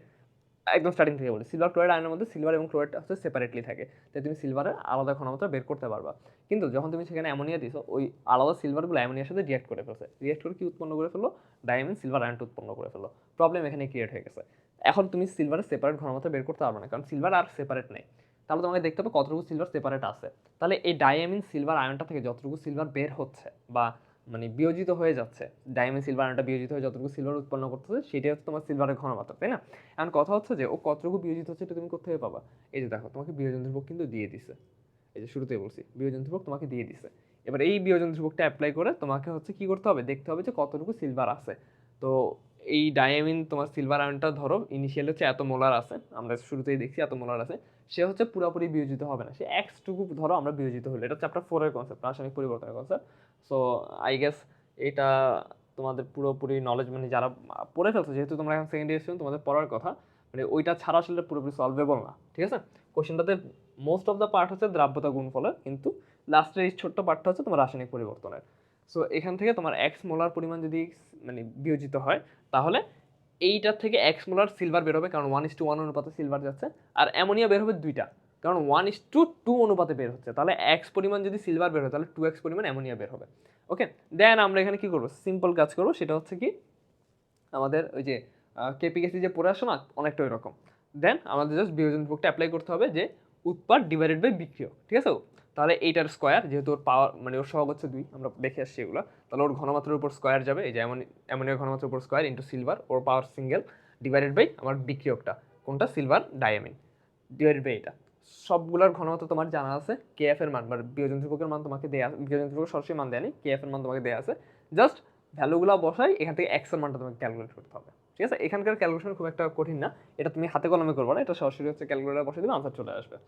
S1: একদম স্টার্টিং থেকে বলি, সিলভার ক্লোরাইড আয়নের মধ্যে সিলভার এবং ক্লোরাইড হচ্ছে সেপারেটলি থাকে, তাই তুমি সিলভারের আলাদা ঘনমাত্রা বের করতে পারবা। কিন্তু যখন তুমি সেখানে অ্যামোনিয়া দিছো, ওই আলাদা সিলভারগুলো অ্যামোনিয়ার সাথে রিঅ্যাক্ট করে ফেলছে, রিঅ্যাক্ট করে কি উৎপন্ন করে ফেললো, ডায়ামিন সিলভার আয়নটা উৎপন্ন করে ফেললো। প্রবলেম এখানে ক্রিয়েট হয়ে গেছে, এখন তুমি সিলভারের সেপারেট ঘনমাত্রা বের করতে পারবে না, কারণ সিলভার আর সেপারেট নেই। তাহলে তোমাকে দেখতে হবে কতটুকু সিলভার সেপারেট আছে, তাহলে এই ডায়ামিন সিলভার আয়নটা থেকে যতটুকু সিলভার বের হচ্ছে বা মানে বিয়োজিত হয়ে যাচ্ছে, ডায়ামিন সিলভার আয়নটা বিয়োজিত হয়ে যতটুকু সিলভার উৎপন্ন করতেছে, সেটাই হচ্ছে তোমার সিলভারের ঘনমাত্রা, তাই না। এখন কথা হচ্ছে যে ও কতটুকু বিয়োজিত হচ্ছে এটা তুমি কোথায় পাবা, এই যে দেখো তোমাকে বিয়োজন ধ্রুবক কিন্তু দিয়ে দিছে, এই যে শুরুতেই বলছি বিয়োজন ধ্রুবক তোমাকে দিয়ে দিছে, এবার এই বিয়োজন ধ্রুবকটা অ্যাপ্লাই করে তোমাকে হচ্ছে কি করতে হবে, দেখতে হবে যে কতটুকু সিলভার আছে। তো এই ডায়ামিন তোমার সিলভার আয়নটা ধরো ইনিশিয়ালি হচ্ছে এত মোলার আছে, আমরা শুরুতেই দেখছি এত মোলার আছে, সে হচ্ছে পুরোপুরি বিয়োজিত হবে না, সে এক্সটুকু ধরো আমরা বিয়োজিত হলো। এটা চ্যাপ্টার 4 এর কনসেপ্ট, রাসায়নিক পরিবর্তনের কনসেপ্ট। সো আই গেস এটা তোমাদের পুরোপুরি নলেজ, মানে যারা পড়ে ফেলছো, যেহেতু তোমরা এখন সেকেন্ড ইয়ার তোমাদের পড়ার কথা, মানে ওইটা ছাড়া আসলে পুরোপুরি সলভেবল না, ঠিক আছে। কোশ্চেনটাতে মোস্ট অফ দ্য পার্ট হচ্ছে দ্রাব্যতা গুণফলের, কিন্তু লাস্টের এই ছোট্ট পার্টটা হচ্ছে তোমার রাসায়নিক পরিবর্তনের। সো এখান থেকে তোমার এক্স মোলার পরিমাণ যদি মানে বিয়োজিত হয়, তাহলে এইটার থেকে এক্স মোলার সিলভার বের হবে, কারণ 1:1 অনুপাতে সিলভার যাচ্ছে, আর অ্যামোনিয়া বের হবে 2টা, কারণ 1:2 অনুপাতে বের হচ্ছে। তাহলে এক্স পরিমাণ যদি সিলভার বের হয়, তাহলে 2x পরিমাণ অ্যামোনিয়া বের হবে। ওকে, দেন আমরা এখানে কি করবো, সিম্পল কাজ করবো, সেটা হচ্ছে কি আমাদের ওই যে কেপিকেসি যে পড়ে আসো না, অনেকটা ওই রকম। দেন আমাদের জাস্ট বিয়োজন ধ্রুবকটা অ্যাপ্লাই করতে হবে, যে উৎপাদ ডিভাইডেড বাই বিক্রিয়ক, ঠিক আছে। তাহলে এইটার স্কোয়ার, যেহেতু ওর পাওয়ার মানে ওর সহগ হচ্ছে 2, আমরা দেখে আসছি এগুলো, তাহলে ওর ঘনমাত্রার উপর স্কোয়ার যাবে, এই যে অ্যামোনিয়ার ঘনমাত্রার উপর স্কোয়ার ইন্টু সিলভার, ওর পাওয়ার সিঙ্গেল, ডিভাইডেড বাই আমার বিক্রিয়কটা কোনটা, সিলভার ডায়ামিন, ডিভাইডেড বাই এটা। সবগুলোর ঘনমাত্রা তোমার জানা আছে, কে এফ এর মান বা বিয়োজন ধ্রুবকের মান তোমাকে দেয়া, বিয়োজন ধ্রুবক সরাসরি মান দেয়নি, কে এফ এর মান তোমাকে দেয়া আছে। জাস্ট ভ্যালুগুলো বসাই, এখান থেকে এক্স এর মানটা তোমাকে ক্যালকুলেট করতে হবে, ঠিক আছে। এখানকার ক্যালকুলেশন খুব একটা কঠিন না, এটা তুমি হাতে কলমে করবে না, এটা সরাসরি হচ্ছে ক্যালকুলেটর বসে দিবে, আনসার চলে আসবে।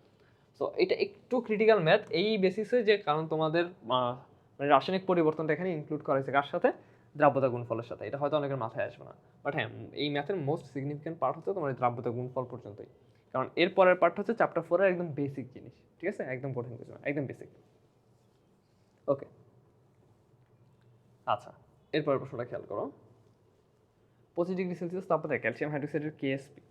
S1: সো এটা একটু ক্রিটিক্যাল ম্যাথ এই বেসিসে, যে কারণ তোমাদের মানে রাসায়নিক পরিবর্তনটা এখানে ইনক্লুড করা হয়েছে কার সাথে, দ্রাব্যতা গুণফলের সাথে। এটা হয়তো অনেকের মাথায় আসবে না, বাট হ্যাঁ এই ম্যাথের মোস্ট সিগনিফিকেন্ট পার্ট হচ্ছে তোমার দ্রাব্যতা গুণফল পর্যন্তই, কারণ এর পরের পার্ট হচ্ছে চ্যাপ্টার 4 এর একদম বেসিক জিনিস, ঠিক আছে, একদম কঠিন কিছু না, একদম বেসিক। ওকে, আচ্ছা, এরপরের প্রশ্নটা খেয়াল করো। 25°C তাপমাত্রায় ক্যালসিয়াম হাইড্রোক্সাইডের কেএসপি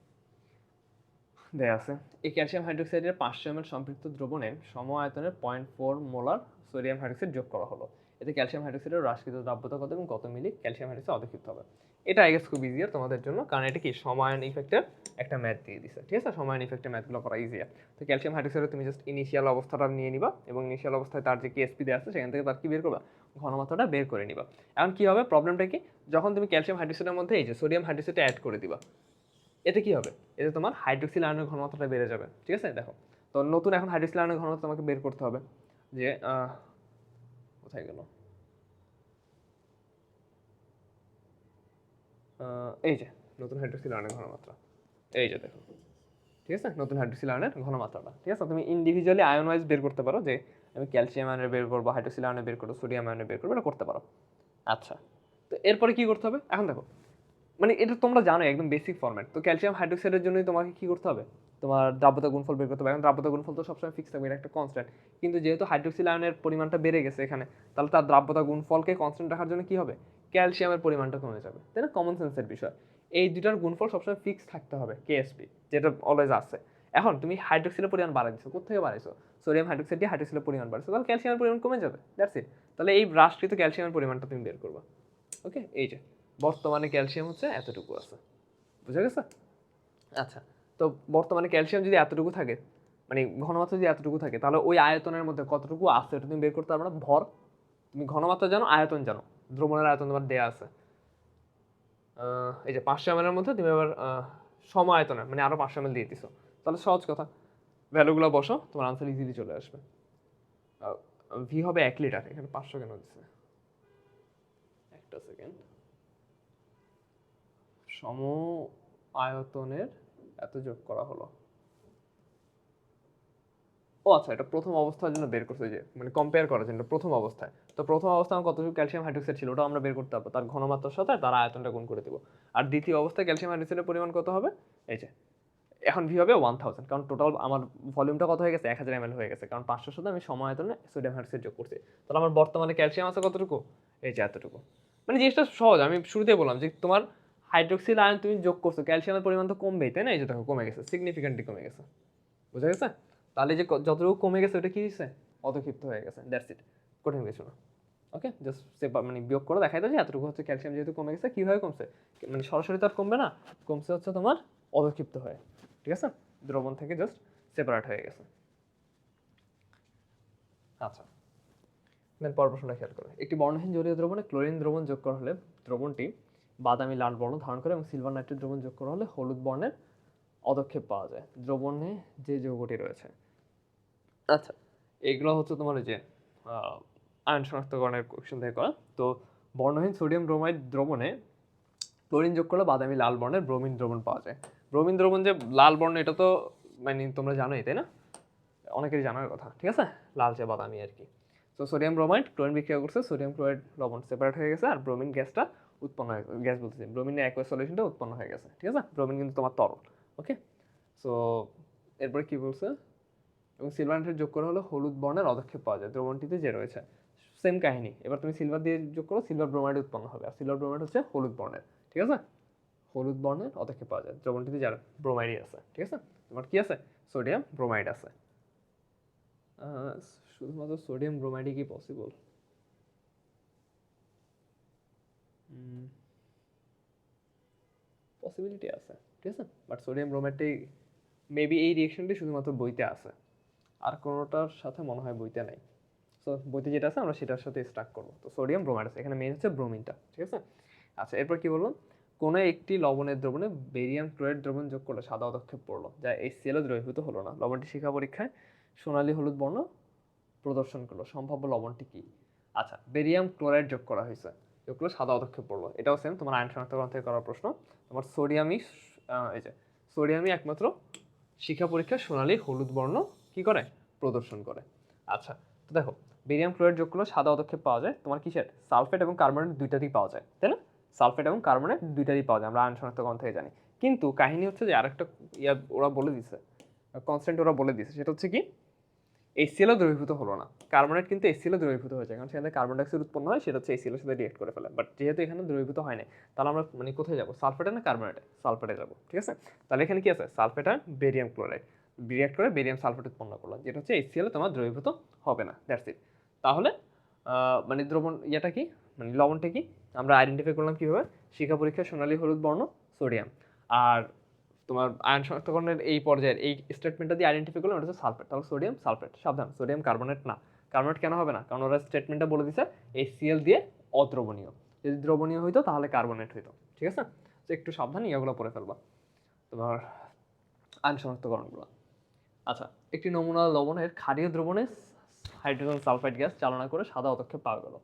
S1: দেয়া আছে। এই ক্যালসিয়াম হাইড্রোক্সাইডের 500 ml সম্পৃক্ত দ্রবণে সম আয়তনের 0.4 মোলার সোডিয়াম হাইড্রোক্সাইড যোগ করা হলো। এতে ক্যালসিয়াম হাইড্রোক্সাইডের হ্রাসকৃত দ্রাব্যতা কত এবং কত মিলি ক্যালসিয়াম হাইড্রোক্সাইড অধিক্ষিপ্ত হবে। এটা আই গেস খুব ইজিয়ার তোমাদের জন্য, কারণ এটা কি সমায়ন ইফেক্টের একটা ম্যাথ দিয়ে দিছে, ঠিক আছে। সমায়ন ইফেক্টের ম্যাথগুলো করা ইজিয়ার। তো ক্যালসিয়াম হাইড্রোক্সাইডে তুমি জাস্ট ইনিশিয়াল অবস্থাটা নিয়ে নিবা, এবং ইনিশিয়াল অবস্থায় তার যে কেএসপি দেওয়া আছে সেখান থেকে তার কি বের করবা, ঘনমাত্রাটা বের করে নিবা। এখন কি হবে, প্রবলেমটা কি, যখন তুমি ক্যালসিয়াম হাইড্রোক্সাইডের মধ্যে এই যে সোডিয়াম হাইড্রোক্সাইড অ্যাড করে দিবা, এতে কি হবে, এতে তোমার হাইড্রোক্সিল আয়নের ঘনমাত্রাটা বেড়ে যাবে, ঠিক আছে। দেখো, তো নতুন এখন হাইড্রোক্সিল আয়নের ঘনমাত্রা তোমাকে বের করতে হবে, যে কোথায় গেল, এই যে নতুন হাইড্রোক্সিল আয়নের ঘনমাত্রা, এই যে দেখো, ঠিক আছে, নতুন হাইড্রোক্সিল আয়নের ঘনমাত্রাটা, ঠিক আছে। তুমি ইন্ডিভিজুয়ালি আয়ন ওয়াইজ বের করতে পারো, যে আমি ক্যালসিয়াম আয়নের বের করবো, হাইড্রোক্সিল আয়নের বের করবো, সোডিয়াম আয়নের বের করবো, এটা করতে পারো। আচ্ছা, তো এরপরে কি করতে হবে, এখন দেখো, মানে এটা তোমরা জানো একদম বেসিক ফরম্যাট। তো ক্যালসিয়াম হাইড্রোক্সাইডের জন্যই তোমাকে কি করতে হবে, তোমার দ্রাব্যতা গুণফল বের করতে হবে। এখন দ্রাব্যতা গুণফল তো সবসময় ফিক্স থাকবে, এটা একটা কনস্ট্যান্ট, কিন্তু যেহেতু হাইড্রোক্সিল আয়নের পরিমাণটা বেড়ে গেছে এখানে, তাহলে তার দ্রাব্যতা গুণফলকে কনস্ট্যান্ট রাখার জন্য কি হবে, ক্যালসিয়ামের পরিমাণটা কমে যাবে, তাই না, কমন সেন্সের বিষয়। এই দুটার গুণফল সবসময় ফিক্স থাকতে হবে, কেএসপি যেটা অলওয়েজ আছে। এখন তুমি হাইড্রোক্সিলের পরিমাণ বাড়াইছো, কোথেকে বাড়াইছো, সোডিয়াম হাইড্রোক্সাইড দিয়ে হাইড্রোক্সিলের পরিমাণ বাড়াইছো, তাহলে ক্যালসিয়ামের পরিমাণ কমে যাবে, দ্যাটস ইট। তাহলে এই হ্রাসকৃত ক্যালসিয়ামের পরিমাণটা তুমি বের করবা। ওকে, এই যে বর্তমানে ক্যালসিয়াম হচ্ছে এতটুকু আছে, বুঝা গেছে। আচ্ছা, তো বর্তমানে ক্যালসিয়াম যদি এতটুকু থাকে, মানে ঘনমাত্রা যদি এতটুকু থাকে, তাহলে ওই আয়তনের মধ্যে কতটুকু আছে এটা তুমি বের করতে পারবে না, ভর। তুমি ঘনমাত্রা জানো, আয়তন জানো, দ্রবণের আয়তন তোমার দেয়া আছে, এই যে 500 ml এর মধ্যে তুমি আবার সম আয়তনের মানে আরো 500 ml দিয়ে দিছো, তাহলে সহজ কথা, ভ্যালুগুলো বসো, তোমার আনসার ইজিলি চলে আসবে। ভি হবে 1 লিটার, এখানে 500 কেন দিচ্ছে, একটা সেকেন্ড, সম আয়তনের এত যোগ করা হলো, ও আচ্ছা, এটা প্রথম অবস্থার জন্য বের করছে, যে মানে কম্পেয়ার করার জন্য প্রথম অবস্থায়। তো প্রথম অবস্থায় আমার কতটুকু ক্যালসিয়াম হাইড্রোক্সাইড ছিল, ওটা আমরা বের করতে পারবো, তার ঘনমাত্রার সাথে তার আয়তনটা গুণ করে দেবো। আর দ্বিতীয় অবস্থায় ক্যালসিয়াম হাইড্রোক্সাইডের পরিমাণ কত হবে, এই যে এখন ভি হবে 1000, কারণ টোটাল আমার ভলিউমটা কত হয়ে গেছে, 1000 ml হয়ে গেছে, কারণ 500 সাথে আমি সম আয়তনে সোডিয়াম হাইড্রোক্সাইড যোগ করছি। তাহলে আমার বর্তমানে ক্যালসিয়াম আছে কতটুকু, এই যে এতটুকু। মানে জিনিসটা সহজ, আমি শুরুতেই বললাম যে তোমার হাইড্রোক্সিল আয়ন তুমি যোগ করছো, ক্যালসিয়ামের পরিমাণ তো কমবেই, তাই না, এই যে দেখো কমে গেছে, সিগনিফিকেন্টলি কমে গেছে, বুঝা গেছে। তাহলে যে যতটুকু কমে গেছে ওটা কি হয়েছে, অতক্ষিপ্ত হয়ে গেছে, দ্যাটস ইট, কঠিন কিছু না। ওকে, জাস্ট মানে বিয়োগ করে দেখাই দাও যে এতটুকু হচ্ছে ক্যালসিয়াম যেহেতু কমে গেছে, কীভাবে কমছে, মানে সরাসরি তো আর কমবে না, কমছে হচ্ছে তোমার অধক্ষিপ্ত হয়ে, ঠিক আছে, দ্রবণ থেকে জাস্ট সেপারেট হয়ে গেছে। আচ্ছা, দেন পরের প্রশ্নটা খেয়াল করো। একটি বর্ণহীন জলীয় দ্রবণে ক্লোরিন দ্রবণ যোগ করা হলে দ্রবণটি বাদামি লাল বর্ণ ধারণ করে, এবং সিলভার নাইট্রেট দ্রবণ যোগ করা হলে হলুদ বর্ণের অধক্ষেপ পাওয়া যায় দ্রবণে যে যৌগটি রয়েছে। আচ্ছা, এগুলো হচ্ছে তোমার ওই যে আয়ন শনাক্তকরণের কোশ্চেন থেকে করা। তো বর্ণহীন সোডিয়াম ব্রোমাইড দ্রবণে ক্লোরিন যোগ করলে বাদামি লাল বর্ণের ব্রোমিন দ্রবণ পাওয়া যায়। ব্রোমিন দ্রবণ যে লাল বর্ণ এটা তো মানে তোমরা জানোই তাই না, অনেকেরই জানার কথা, ঠিক আছে, লালচে বাদামি আর কি। তো সোডিয়াম ব্রোমাইড ক্লোরিন বিক্রিয়া করছে, সোডিয়াম ক্লোরাইড লবণ সেপারেট হয়ে গেছে, আর ব্রোমিন গ্যাসটা উৎপন্ন হয়ে গ্যাস বলতেছি ব্রোমিনের অ্যাকুয়াস সলিউশনটা উৎপন্ন হয়ে গেছে, ঠিক আছে। ব্রোমিন কিন্তু তোমার তরল, ওকে। সো এরপরে কি বলছে, এবং সিলভার নাইট্রেট যোগ করা হলে হলুদ বর্ণের অদক্ষেপ পাওয়া যায়, দ্রবণটিতে যে রয়েছে সেম কাহিনী। এবার তুমি সিলভার দিয়ে যোগ করো, সিলভার ব্রোমাইড উৎপন্ন হবে, আর সিলভার ব্রোমাইড হচ্ছে হলুদ বর্ণের, ঠিক আছে। হলুদ বর্ণের অদক্ষেপ পাওয়া যায়, দ্রবণটিতে যার ব্রোমাইডই আছে, ঠিক আছে। তোমার কি আছে, সোডিয়াম ব্রোমাইড আছে। শুধুমাত্র সোডিয়াম ব্রোমাইডই কি পসিবল? পসিবিলিটি আছে, ঠিক আছে, বাট সোডিয়াম ব্রোমাইডটাই মেবি এই রিয়েকশনটি শুধুমাত্র বইতে আছে, আর কোনোটার সাথে মনে হয় বইতে নাই। সো বইতে যেটা আছে আমরা সেটার সাথে স্টার্ট করবো। তো সোডিয়াম ব্রোমাইড আছে, এখানে মেইন হচ্ছে ব্রোমিনটা, ঠিক আছে। আচ্ছা, এরপর কি বললাম, কোনো একটি লবণের দ্রবণে বেরিয়াম ক্লোরাইড দ্রবণ যোগ করলে সাদা অদক্ষেপ পড়লো, যা HCl দ্রবীভূত হলো না। লবণটি শিখা পরীক্ষায় সোনালী হলুদ বর্ণ প্রদর্শন করলো, সম্ভাব্য লবণটি কি? আচ্ছা, বেরিয়াম ক্লোরাইড যোগ করা হয়েছে, যোগ করলে সাদা অদক্ষেপ পড়লো, এটাও সেম তোমার আয়ন শনাক্তকরণ থেকে করার প্রশ্ন। তোমার সোডিয়ামই এই যে সোডিয়ামই একমাত্র শিখা পরীক্ষায় সোনালী হলুদ বর্ণ কি করে, প্রদর্শন করে। আচ্ছা, তো দেখো বেরিয়াম ক্লোরাইড যোগ করলে সাদা অদক্ষেপ পাওয়া যায় তোমার কিসের, সালফেট এবং কার্বনেট দুইটাতেই পাওয়া যায়, তাই না? সালফেট এবং কার্বনেট দুইটারই পাওয়া যায়, আমরা আয়ন শনাক্তকরণ থেকে জানি। কিন্তু কাহিনী হচ্ছে যে আরেকটা ওরা বলে দিছে, কনস্ট্যান্ট ওরা বলে দিছে, সেটা হচ্ছে কি HCl দ্রবীভূত হলো না। কার্বনেট কিন্তু HCl দ্রবীভূত হয়েছে, কারণ সেখানে কার্বন ডাইঅক্সাইড উৎপন্ন হয়, সেটা হচ্ছে HCl এর সাথে রিয়েক্ট করে ফেলে। বাট যেহেতু এখানে দ্রবীভূত হয় না, তাহলে আমরা মানে কোথায় যাবো, সালফেটে না কার্বনেটে? সালফেটে যাবো, ঠিক আছে। তাহলে এখানে কি আছে, সালফেট আর বেরিয়াম ক্লোরাইড রিয়েক্ট করে বেরিয়াম সালফেট উৎপন্ন করলো, যেটা হচ্ছে HCl তোমার দ্রবীভূত হবে না, দ্যাটস ইট। তাহলে মানে দ্রবণ ইয়েটা কি, মানে লবণটা কি আমরা আইডেন্টিফাই করলাম কীভাবে, শিখা পরীক্ষায় সোনালী হলুদ বর্ণ সোডিয়াম, আর তোমার আয়ন শনাক্তকরণের এই পর্যায়ের এই স্টেটমেন্টটা দিয়ে আইডেন্টিফাই করলাম এটা হচ্ছে সালফেট, তাহলে সোডিয়াম সালফেট, সাবধান সোডিয়াম কার্বনেট না। কার্বনেট কেন হবে না, কারণ ওরা স্টেটমেন্টটা বলে দিছে HCl দিয়ে অদ্রবণীয়, যদি দ্রবণীয় হইতো তাহলে কার্বনেট হইতো, ঠিক আছে। তো একটু সাবধান ইয়েগুলো পড়ে ফেলবা তোমার আয়ন শনাক্তকরণগুলো। আচ্ছা, একটি নমুনা লবণের ক্ষারীয় দ্রবণে হাইড্রোজেন সালফাইড গ্যাস চালনা করে সাদা অদক্ষেপ পাওয়া গেল।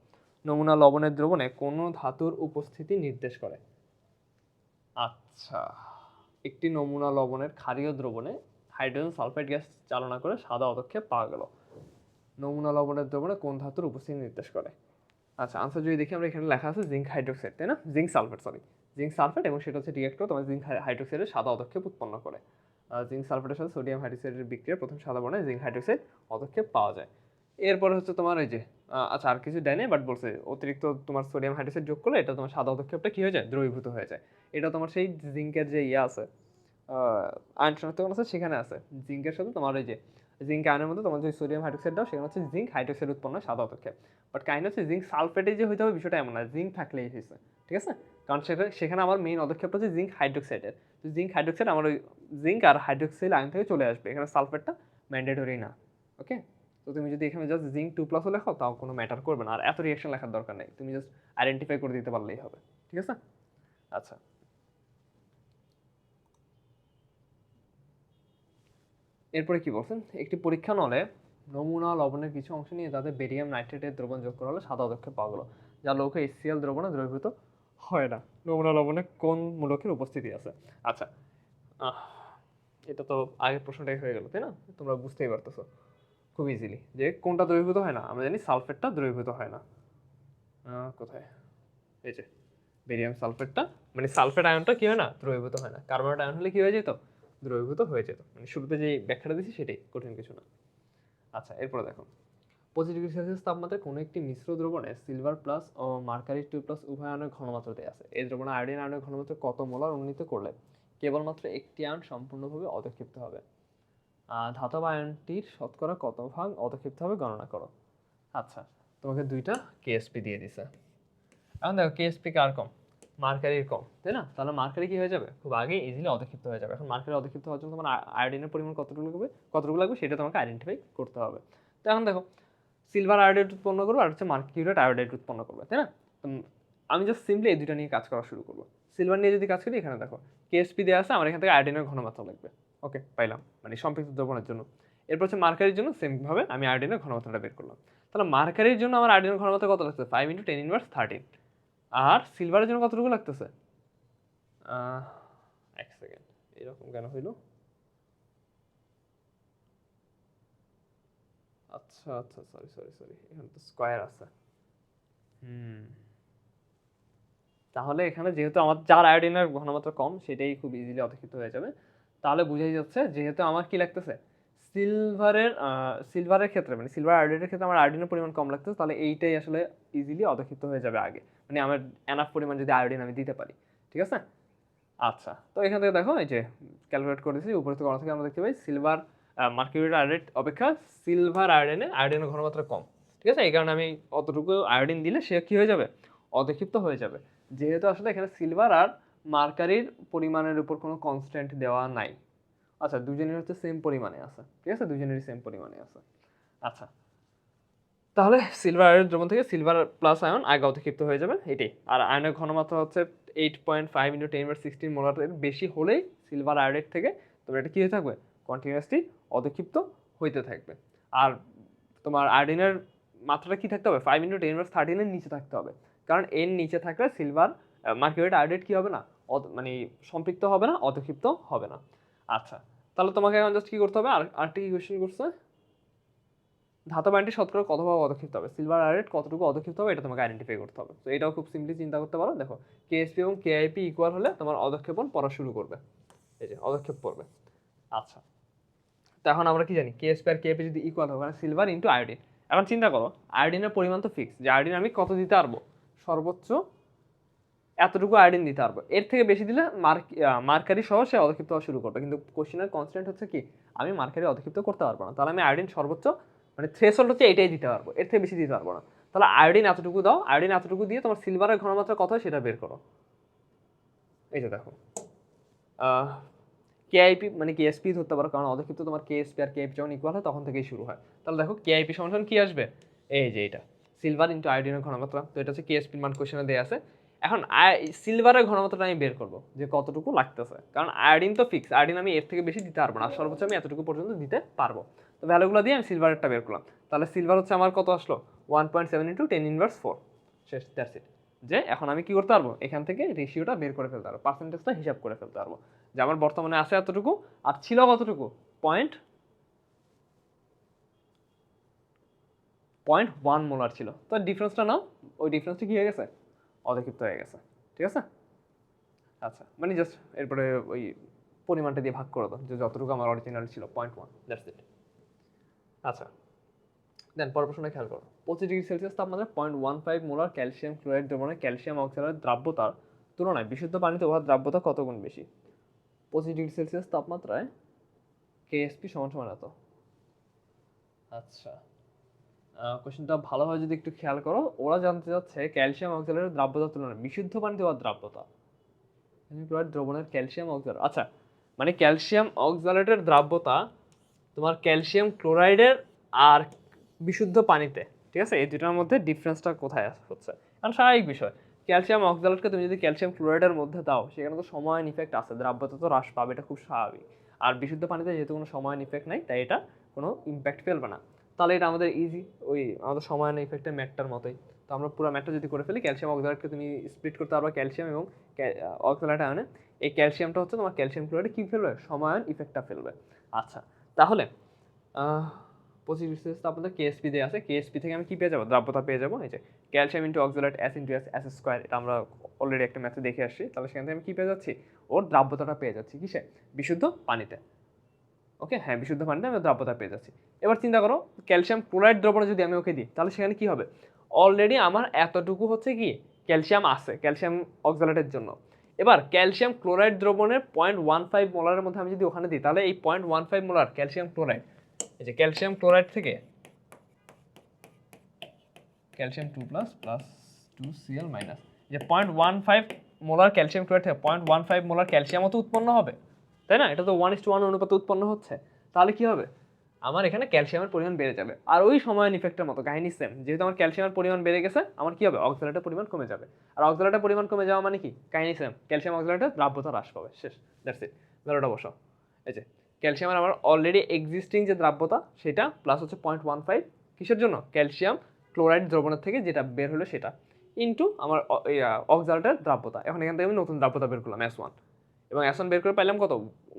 S1: নমুনা লবণের দ্রবণে কোন ধাতুর উপস্থিতি নির্দেশ করে? আচ্ছা, একটি নমুনা লবণের ক্ষারীয় দ্রবণে হাইড্রোজেন সালফাইড গ্যাস চালনা করে সাদা অদক্ষেপ পাওয়া গেল। নমুনা লবণের দ্রবণে কোন ধাতুর উপস্থিতি নির্দেশ করে? আচ্ছা, আনসার যদি দেখি আমরা এখানে লেখা আছে জিঙ্ক হাইড্রোক্সাইড, তাই না, জিঙ্ক সালফেট, জিঙ্ক সালফেট, এবং সেটা হচ্ছে রিয়েক্টর তোমার জিঙ্ক হাইড্রোক্সাইডের সাদা অদক্ষেপ উৎপন্ন করে। জিঙ্ক সালফেটের সাথে সোডিয়াম হাইড্রোক্সাইডের বিক্রিয়া প্রথম সাদা বর্ণে জিঙ্ক হাইড্রোক্সাইড অদক্ষেপ পাওয়া যায়। এরপরে হচ্ছে তোমার এই যে আচ্ছা আর কিছু দেয় নাই, বাট বলছে অতিরিক্ত তোমার সোডিয়াম হাইড্রোক্সাইড যোগ করলে এটা তোমার সাদা অদক্ষেপটা কি হয়ে যায়, দ্রবীভূত হয়ে যায়। এটা তোমার সেই জিঙ্কের যে ইয়ে আছে আয়ন শনাক্তকরণ আছে সেখানে আছে, জিঙ্কের সাথে তোমার ওই যে জিঙ্ক আয়নের মধ্যে তোমার যে সোডিয়াম হাইড্রোক্সাইড দাও সেখানে হচ্ছে জিঙ্ক হাইড্রোক্সাইড উৎপন্ন হয় সাদা অদক্ষেপ। বাট কাহিনী হচ্ছে জিঙ্ক সালফেটে যে হইতে হবে বিষয়টা এমন না, জিঙ্ক থাকলেই হয়েছে, ঠিক আছে। কারণ সেখানে আমার মেইন অদক্ষেপটা হচ্ছে জিঙ্ক হাইড্রোক্সাইডের, তো জিঙ্ক হাইড্রোক্সাইড আমার ওই জিঙ্ক আর হাইড্রোক্সাইড আয়ন থেকে চলে আসবে, এখানে সালফেটটা ম্যান্ডেটরি না, ওকে। তো তুমি যদি এখানে জাস্ট জিঙ্ক 2+ লেখো তাও কোনো ম্যাটার করবে না, আর এত রিয়াকশন লেখার দরকার নেই, তুমি জাস্ট আইডেন্টিফাই করে দিতে পারলেই হবে, ঠিক আছে। আচ্ছা, এরপরে কি বলছেন, একটি পরীক্ষা নলে নমুনা লবণের কিছু অংশ নিয়ে তাদের বেরিয়াম নাইট্রেটের দ্রবণ যোগ করা হলে সাদা অদক্ষেপ পাওয়া গেল, যা লৌহ HCl দ্রবণে দ্রবীভূত হয় না। নমুনা লবণে কোন মূলকের উপস্থিতি আছে? আচ্ছা, এটা তো আগের প্রশ্নটাই হয়ে গেল, তাই না, তোমরা বুঝতেই পারতেছো খুব ইজিলি যে কোনটা দ্রবীভূত হয় না। আমরা জানি সালফেটটা দ্রবীভূত হয় না, কোথায়, এই যে বেরিয়াম সালফেটটা, মানে সালফেট আয়নটা কি হয় না, দ্রবীভূত হয় না। কার্বনেট আয়ন হলে কি হয়ে যেত, দ্রবীভূত হয়ে যেত। মানে শুরুতে যে ব্যাখ্যাটা দিচ্ছি সেটাই, কঠিন কিছু না। আচ্ছা, এরপরে দেখো 25°C তাপমাত্রায় কোনো একটি মিশ্র দ্রবণে সিলভার প্লাস ও মার্কারি 2+ উভয় আয়নের ঘনমাত্রাতে আছে। এই দ্রবণে আয়োডিন আয়নের ঘনমাত্রা কত মোলার উন্নীত করলে কেবলমাত্র একটি আয়ন সম্পূর্ণভাবে অদক্ষিপ্ত হবে? ধাতব আয়নটির শতকরা কত ভাগ অদক্ষিপ্ত হবে গণনা করো। আচ্ছা, তোমাকে দুইটা কেএসপি দিয়ে দিছে। এখন দেখো কেএসপি কার কম, মার্কারির কম, তাই না, তাহলে মার্কারি কি হয়ে যাবে, খুব আগে ইজিলি অদক্ষিপ্ত হয়ে যাবে। এখন মার্কারি অদক্ষিপ্ত হওয়ার জন্য তোমার আয়োডিনের পরিমাণ কতটুকু লাগবে সেটা তোমাকে আইডেন্টিফাই করতে হবে। তো এখন দেখো সিলভার আয়োডাইড উৎপন্ন করবো আর হচ্ছে মার্কিউরেট আয়োডাইড উৎপন্ন করবে, তাই না। আমি জাস্ট সিম্পলি এই দুইটা নিয়ে কাজ করা শুরু করবো। সিলভার নিয়ে যদি কাজ করি, এখানে দেখো কেএসপি দেওয়া আছে, আমার এখান থেকে আয়োডিনের ঘনমাত্রা লাগবে, ওকে পাইলাম, মানে সম্পৃক্ত দ্রবণের জন্য। এরপর হচ্ছে মার্কারির জন্য সেমভাবে আমি আয়োডিনের ঘনমাত্রাটা বের করলাম। তাহলে মার্কারির জন্য আমার আয়োডিনের ঘনমাত্রা কত লাগছে 5 × 10⁻13 আর সিলভারের জন্য কতটুকু লাগতেছে এক সেকেন্ড এরকম কেন হইলো আচ্ছা আচ্ছা সরি সরি সরি এখানে তো স্কয়ার আছে তাহলে এখানে যেহেতু আমার যার আয়োডিনের ঘনমাত্রা কম সেটাই খুব ইজিলি অতিক্রান্ত হয়ে যাবে তাহলে বুঝাই যাচ্ছে যেহেতু আমার কি লাগতেছে সিলভারের ক্ষেত্রে মানে সিলভার আয়োডাইডের ক্ষেত্রে আমার আয়োডিনের পরিমাণ কম লাগতেছে তাহলে এইটাই আসলে ইজিলি অতিক্রান্ত হয়ে যাবে আগে মানে আমার এনাফ পরিমাণ যদি আয়োডিন আমি দিতে পারি ঠিক আছে আচ্ছা তো এখান থেকে দেখো এই যে ক্যালকুলেট করে দিয়েছি উপরে থেকে থেকে আমরা দেখতে পাই সিলভার মার্কিউরির আয়োডাইড অপেক্ষা সিলভার আয়োডিনের ঘনমাত্রা কম ঠিক আছে এই কারণে আমি অতটুকু আয়োডিন দিলে সে কি হয়ে যাবে অধিক্ষিপ্ত হয়ে যাবে যেহেতু আসলে এখানে সিলভার আর মার্কারির পরিমাণের উপর কোনো কনস্ট্যান্ট দেওয়া নাই আচ্ছা দুজনের হচ্ছে সেম পরিমাণে আছে ঠিক আছে দুজনেরই সেম পরিমাণে আছে আচ্ছা তাহলে সিলভার আয়নের দ্রবণ থেকে সিলভার প্লাস আয়ন আগে অধিক্ষিপ্ত হয়ে যাবে এটাই আর আয়নের ঘনমাত্রা হচ্ছে 8.5 × 10⁻16 মোলারের বেশি হলেই সিলভার আয়োডাইড থেকে তবে এটা কি হয়ে থাকবে কন্টিনিউয়াসলি অধিক্ষিপ্ত হইতে থাকবে আর তোমার আয়োডিনের মাত্রাটা কি থাকতে হবে 5 × 10⁻13 এর নিচে থাকতে হবে কারণ এর নিচে থাকলে সিলভার মার্কিউরেট আয়োডাইড কি হবে না মানে সম্পৃক্ত হবে না অধিক্ষিপ্ত হবে না আচ্ছা তাহলে তোমাকে এখন জাস্ট কি করতে হবে আরেকটি কোয়েশ্চেন করছে ধাতব আয়নটি শতকরা কতভাবে অধিক্ষিপ্ত হবে সিলভার আয়োডাইড কতটুকু অধিক্ষিপ্ত হবে এটা তোমাকে আইডেন্টিফাই করতে হবে তো এটাও খুব সিম্পলি চিন্তা করতে পারো দেখো কেএসপি এবং কেআইপি ইকুয়াল হলে তোমার অধক্ষেপণ পড়া শুরু করবে এই যে অধক্ষেপ পড়বে আচ্ছা তো এখন আমরা কি জানি কেএসপি আর কেএপি যদি ইকুয়াল হয় মানে সিলভার ইন্টু আয়োডিন এখন চিন্তা করো আয়োডিনের পরিমাণ তো ফিক্স যে আয়োডিন আমি কত দিতে পারবো সর্বোচ্চ এতটুকু আয়োডিন দিতে পারবো এর থেকে বেশি দিলে মার্কারি সহ সে অধক্ষিপ্ত হওয়া শুরু করবে কিন্তু কোশ্চেনের কনস্ট্যান্ট হচ্ছে কি আমি মার্কারি অধক্ষিপ্ত করতে পারবো না তাহলে আমি আয়োডিন সর্বোচ্চ মানে থ্রেশহোল্ড হচ্ছে এটাই দিতে পারবো এর থেকে বেশি দিতে পারবো না তাহলে আয়োডিন এতটুকু দাও আয়োডিন এতটুকু দিয়ে তোমার সিলভারের ঘনমাত্রা কত হয় সেটা বের করো এই যে দেখো কেআইপি মানে কেএসপি ধরতে পারো কারণ অধক্ষিপ্ত তোমার কেএসপি আর কেএপি যখন ইকুয়াল হয় তখন থেকেই শুরু হয় তাহলে দেখো কেআইপি সমান কি আসবে এই যে এটা সিলভার ইন্টু আয়োডিনের ঘনমাত্রা তো এটা হচ্ছে কেএসপির মান কোশ্চেনে দেওয়া আছে এখন সিলভারের ঘনমাত্রাটা আমি বের করবো যে কতটুকু লাগতেছে কারণ আয়োডিন তো ফিক্স আয়োডিন আমি এর থেকে বেশি দিতে পারবো না সর্বোচ্চ আমি এতটুকু পর্যন্ত দিতে পারবো তো ভ্যালুগুলো দিয়ে আমি সিলভারেরটা বের করলাম তাহলে সিলভার হচ্ছে আমার কত আসলো 1.7 × 10⁻4 শেষ দ্যাটস ইট যে এখন আমি কি করতে পারবো এখান থেকে রেশিওটা বের করে ফেলতে পারবো পার্সেন্টেজটা হিসাব করে ফেলতে পারবো যে আমার বর্তমানে আছে এতটুকু আর ছিল কতটুকু 0.1 মোলার ছিল তো ডিফারেন্সটা নাও ওই ডিফারেন্সটা কি হয়ে গেছে অধিক্ষিপ্ত হয়ে গেছে ঠিক আছে আচ্ছা মানে জাস্ট এরপরে ওই পরিমাণটা দিয়ে ভাগ করে দাও যে যতটুকু আমার অরিজিনাল ছিল 0.1 দ্যাটস ইট আচ্ছা দেন পরের প্রশ্নটা খেয়াল করো 25°C তাপমাত্রায় 0.15 মোলার ক্যালসিয়াম ক্লোরাইড দ্রবণে ক্যালসিয়াম অক্সাইডের দ্রাব্যতার তুলনায় বিশুদ্ধ পানিতে উহার দ্রাব্যতা কত গুণ বেশি 25°C তাপমাত্রায় কেএসপি সমান সমান এত আচ্ছা কোশ্চেনটা ভালোভাবে যদি একটু খেয়াল করো ওরা জানতে চাচ্ছে ক্যালসিয়াম অক্সাইডের দ্রাব্যতার তুলনায় বিশুদ্ধ পানিতে উহার দ্রাব্যতা ক্লোরাইড দ্রবণের ক্যালসিয়াম অক্সাইড আচ্ছা মানে ক্যালসিয়াম অক্সাইডের দ্রাব্যতা তোমার ক্যালসিয়াম ক্লোরাইডের আর বিশুদ্ধ পানিতে ঠিক আছে এই দুটার মধ্যে ডিফারেন্সটা কোথায় হচ্ছে কারণ স্বাভাবিক বিষয় ক্যালসিয়াম অক্সালেটকে তুমি যদি ক্যালসিয়াম ক্লোরাইডের মধ্যে দাও সেখানে তো সময় ইফেক্ট আছে দ্রাব্যতা তো হ্রাস পাবে এটা খুব স্বাভাবিক আর বিশুদ্ধ পানিতে যেহেতু কোনো সময় ইফেক্ট নাই তাই এটা কোনো ইম্প্যাক্ট ফেলবে না তাহলে এটা আমাদের ইজি ওই আমাদের সময় ইফেক্টের ম্যাটটার মতোই তো আমরা পুরো ম্যাটটা যদি করে ফেলি ক্যালসিয়াম অক্সালেটকে তুমি স্প্লিট করতে পারবা ক্যালসিয়াম এবং অক্সালেট আয়নে এই ক্যালসিয়ামটা হচ্ছে তোমার ক্যালসিয়াম ক্লোরাইডে কী ফেলবে সমায়ন ইফেক্টটা ফেলবে আচ্ছা তাহলে 25°C তাপমাত্রা কেএসপি দিয়ে আছে কেএসপি থেকে আমি কি পেয়ে যাবো দ্রাব্যতা পেয়ে যাবো এই যে calcium into oxalate S into S S square এটা আমরা অলরেডি একটা ম্যাথে দেখে আসছি তাহলে সেখান থেকে আমি কি পেয়ে যাচ্ছি ওর দ্রাব্যতাটা পেয়ে যাচ্ছি কিসে বিশুদ্ধ পানিতে ওকে হ্যাঁ বিশুদ্ধ পানিতে আমি দ্রাব্যতা পেয়ে যাচ্ছি এবার চিন্তা করো ক্যালসিয়াম ক্লোরাইড দ্রবণে যদি আমি ওকে দিই তাহলে সেখানে কি হবে অলরেডি আমার এতটুকু হচ্ছে কি ক্যালসিয়াম আছে ক্যালসিয়াম অক্সালেটের জন্য এবার ক্যালসিয়াম ক্লোরাইড দ্রবণের 0.15 মোলারের মধ্যে আমি যদি ওখানে দিই তাহলে এই 0.15 মোলার ক্যালসিয়াম ক্লোরাইড এই যে ক্যালসিয়াম ক্লোরাইড থেকে ক্যালসিয়াম 2+ প্লাস 2Cl মাইনাস যে 0.15 মোলার ক্যালসিয়াম ক্লোরাইড থেকে 0.15 মোলার ক্যালসিয়ামও তো উৎপন্ন হবে তাই না এটা তো 1:1 অনুপাতে উৎপন্ন হচ্ছে তাহলে কি হবে আমার এখানে ক্যালসিয়ামের পরিমাণ বেড়ে যাবে আর ওই সময়ের ইফেক্টের মতো কাহিনী সেম যেহেতু আমার ক্যালসিয়ামের পরিমাণ বেড়ে গেছে আমার কি হবে অক্সালেটের পরিমাণ কমে যাবে আর অক্সালেটের পরিমাণ কমে যাওয়া মানে কি কাহিনী সেম ক্যালসিয়াম অক্সালেটের দ্রাব্যতা হ্রাস পাবে শেষ দ্যাটস ইট ভ্যালুটা বসাও এই যে ক্যালসিয়ামের আমার অলরেডি এক্সিস্টিং যে দ্রাব্যতা সেটা প্লাস হচ্ছে 0.15 কিসের জন্য? ক্যালসিয়াম ক্লোরাইড দ্রবণের থেকে যেটা বের হলো সেটা ইনটু আমার অক্সাল্টের দ্রাব্যতা। এখন এখান থেকে আমি নতুন দ্রাব্যতা বের করলাম S1, এবং S1 বের করে পাইলাম কত?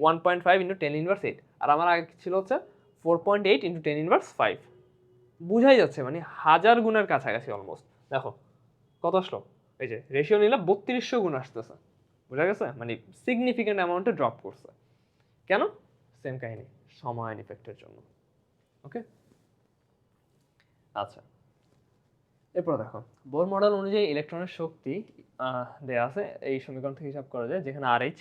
S1: 1.5 ইন্টু 10⁻8, আর আমার আগে ছিল হচ্ছে 4.8 ইন্টু 10⁻5। বুঝাই যাচ্ছে মানে 1000 গুণের কাছাকাছি অলমোস্ট। দেখো কত আসলো, এই যে রেশিও নিলে 3200 গুণ আসতেছে। বুঝা গেছে? মানে সিগনিফিকেন্ট অ্যামাউন্টে ড্রপ করছে। কেন? সেম কাহিনী, সমায়ন ইফেক্টের জন্য। ওকে, আচ্ছা এরপর দেখো বোর মডেল অনুযায়ী ইলেকট্রনের শক্তি দেয়া আছে, এই সমীকরণ থেকে হিসাব করা যায়, যেখানে RH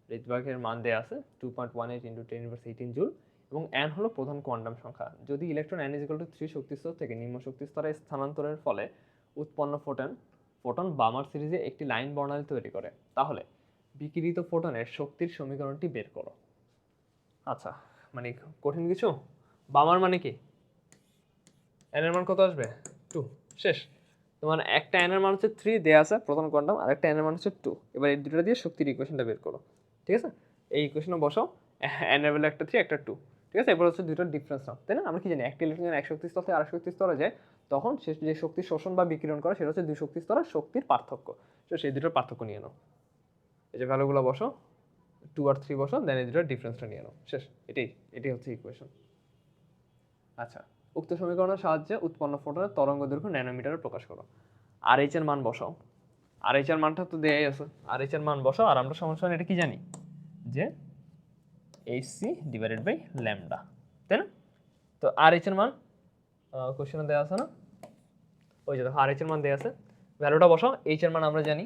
S1: রিটবার্গের মান দেয়া আছে 2.18 ইন্টু 10⁻18 জুল, এবং n হলো প্রধান কোয়ান্টাম সংখ্যা। যদি ইলেকট্রন n 3 শক্তি স্তর থেকে নিম্ন শক্তি স্তরে স্থানান্তরের ফলে উৎপন্ন ফোটন বামার সিরিজে একটি লাইন বর্ণালী তৈরি করে, তাহলে বিকিরিত ফোটনের শক্তির সমীকরণটি বের করো। আচ্ছা মানে কঠিন কিছু? বামার মানে কি? n এর মান কত আসবে? 2, শেষ। তোমার একটা n এর মান হচ্ছে 3 দেয়া আছে প্রথম কোয়ান্টাম, আর একটা n এর মান হচ্ছে 2। এবার এই দুটো দিয়ে শক্তির ইকুয়েশনটা বের করো। ঠিক আছে, এই ইকুয়েশনে বসাও, n এর ভ্যালু একটা 3 একটা 2। ঠিক আছে, এবার হচ্ছে দুটোর ডিফারেন্স নাও, তাই না? আমরা কি জানি একটা ইলেকট্রন এক শক্তি স্তর থেকে আরেক শক্তি স্তরে যায়, তখন সে যে শক্তি শোষণ বা বিকিরণ করে সেটা হচ্ছে দুই শক্তি স্তরের শক্তির পার্থক্য। তো সেই দুটোর পার্থক্য নিয়ে নাও, এই যে ভ্যালুগুলো বসাও, 2 আর 3 বসাও, দেন এই দুটোর ডিফারেন্সটা নিয়ে নাও, শেষ। এটাই হচ্ছে ইকুয়েশন। আচ্ছা, উক্ত সমীকরণের সাহায্যে উৎপন্ন ফোটনের তরঙ্গ দৈর্ঘ্য ন্যানোমিটারে প্রকাশ করো। আর এইচ এর মান বসাও, আর এইচ এর মানটা তো দেয়াই আছে, আর এইচ এর মান বসাও, আর আমরা সমান এটা কি জানি যে hc ডিভাইডেড বাই ল্যামডা, তাই না? তো আর এইচ এর মান কোশ্চেনে দেওয়া আছে না? ওই যে দেখো আর এইচ এর মান দেওয়া আছে, ভ্যালুটা বসাও। এইচ এর মান আমরা জানি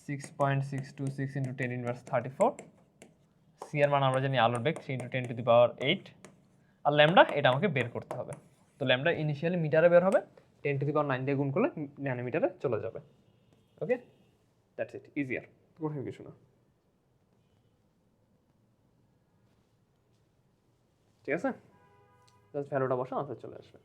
S1: 6.626 ইন্টু 10⁻34, সি এর মান আমরা জানি আলোর বেগ 3 ইন্টু 10⁸8, আর ল্যামডা এটা আমাকে বের করতে হবে। তো ল্যামডা ইনিশিয়ালি মিটারে বের হবে, 10⁹ দিয়ে গুণ করলে ন্যানোমিটারে চলে যাবে। ওকে, দ্যাটস ইট, ইজিয়ার, কঠিন কিছু না। ঠিক আছে, জাস্ট ভ্যালুটা বসা আনসার চলে আসবে।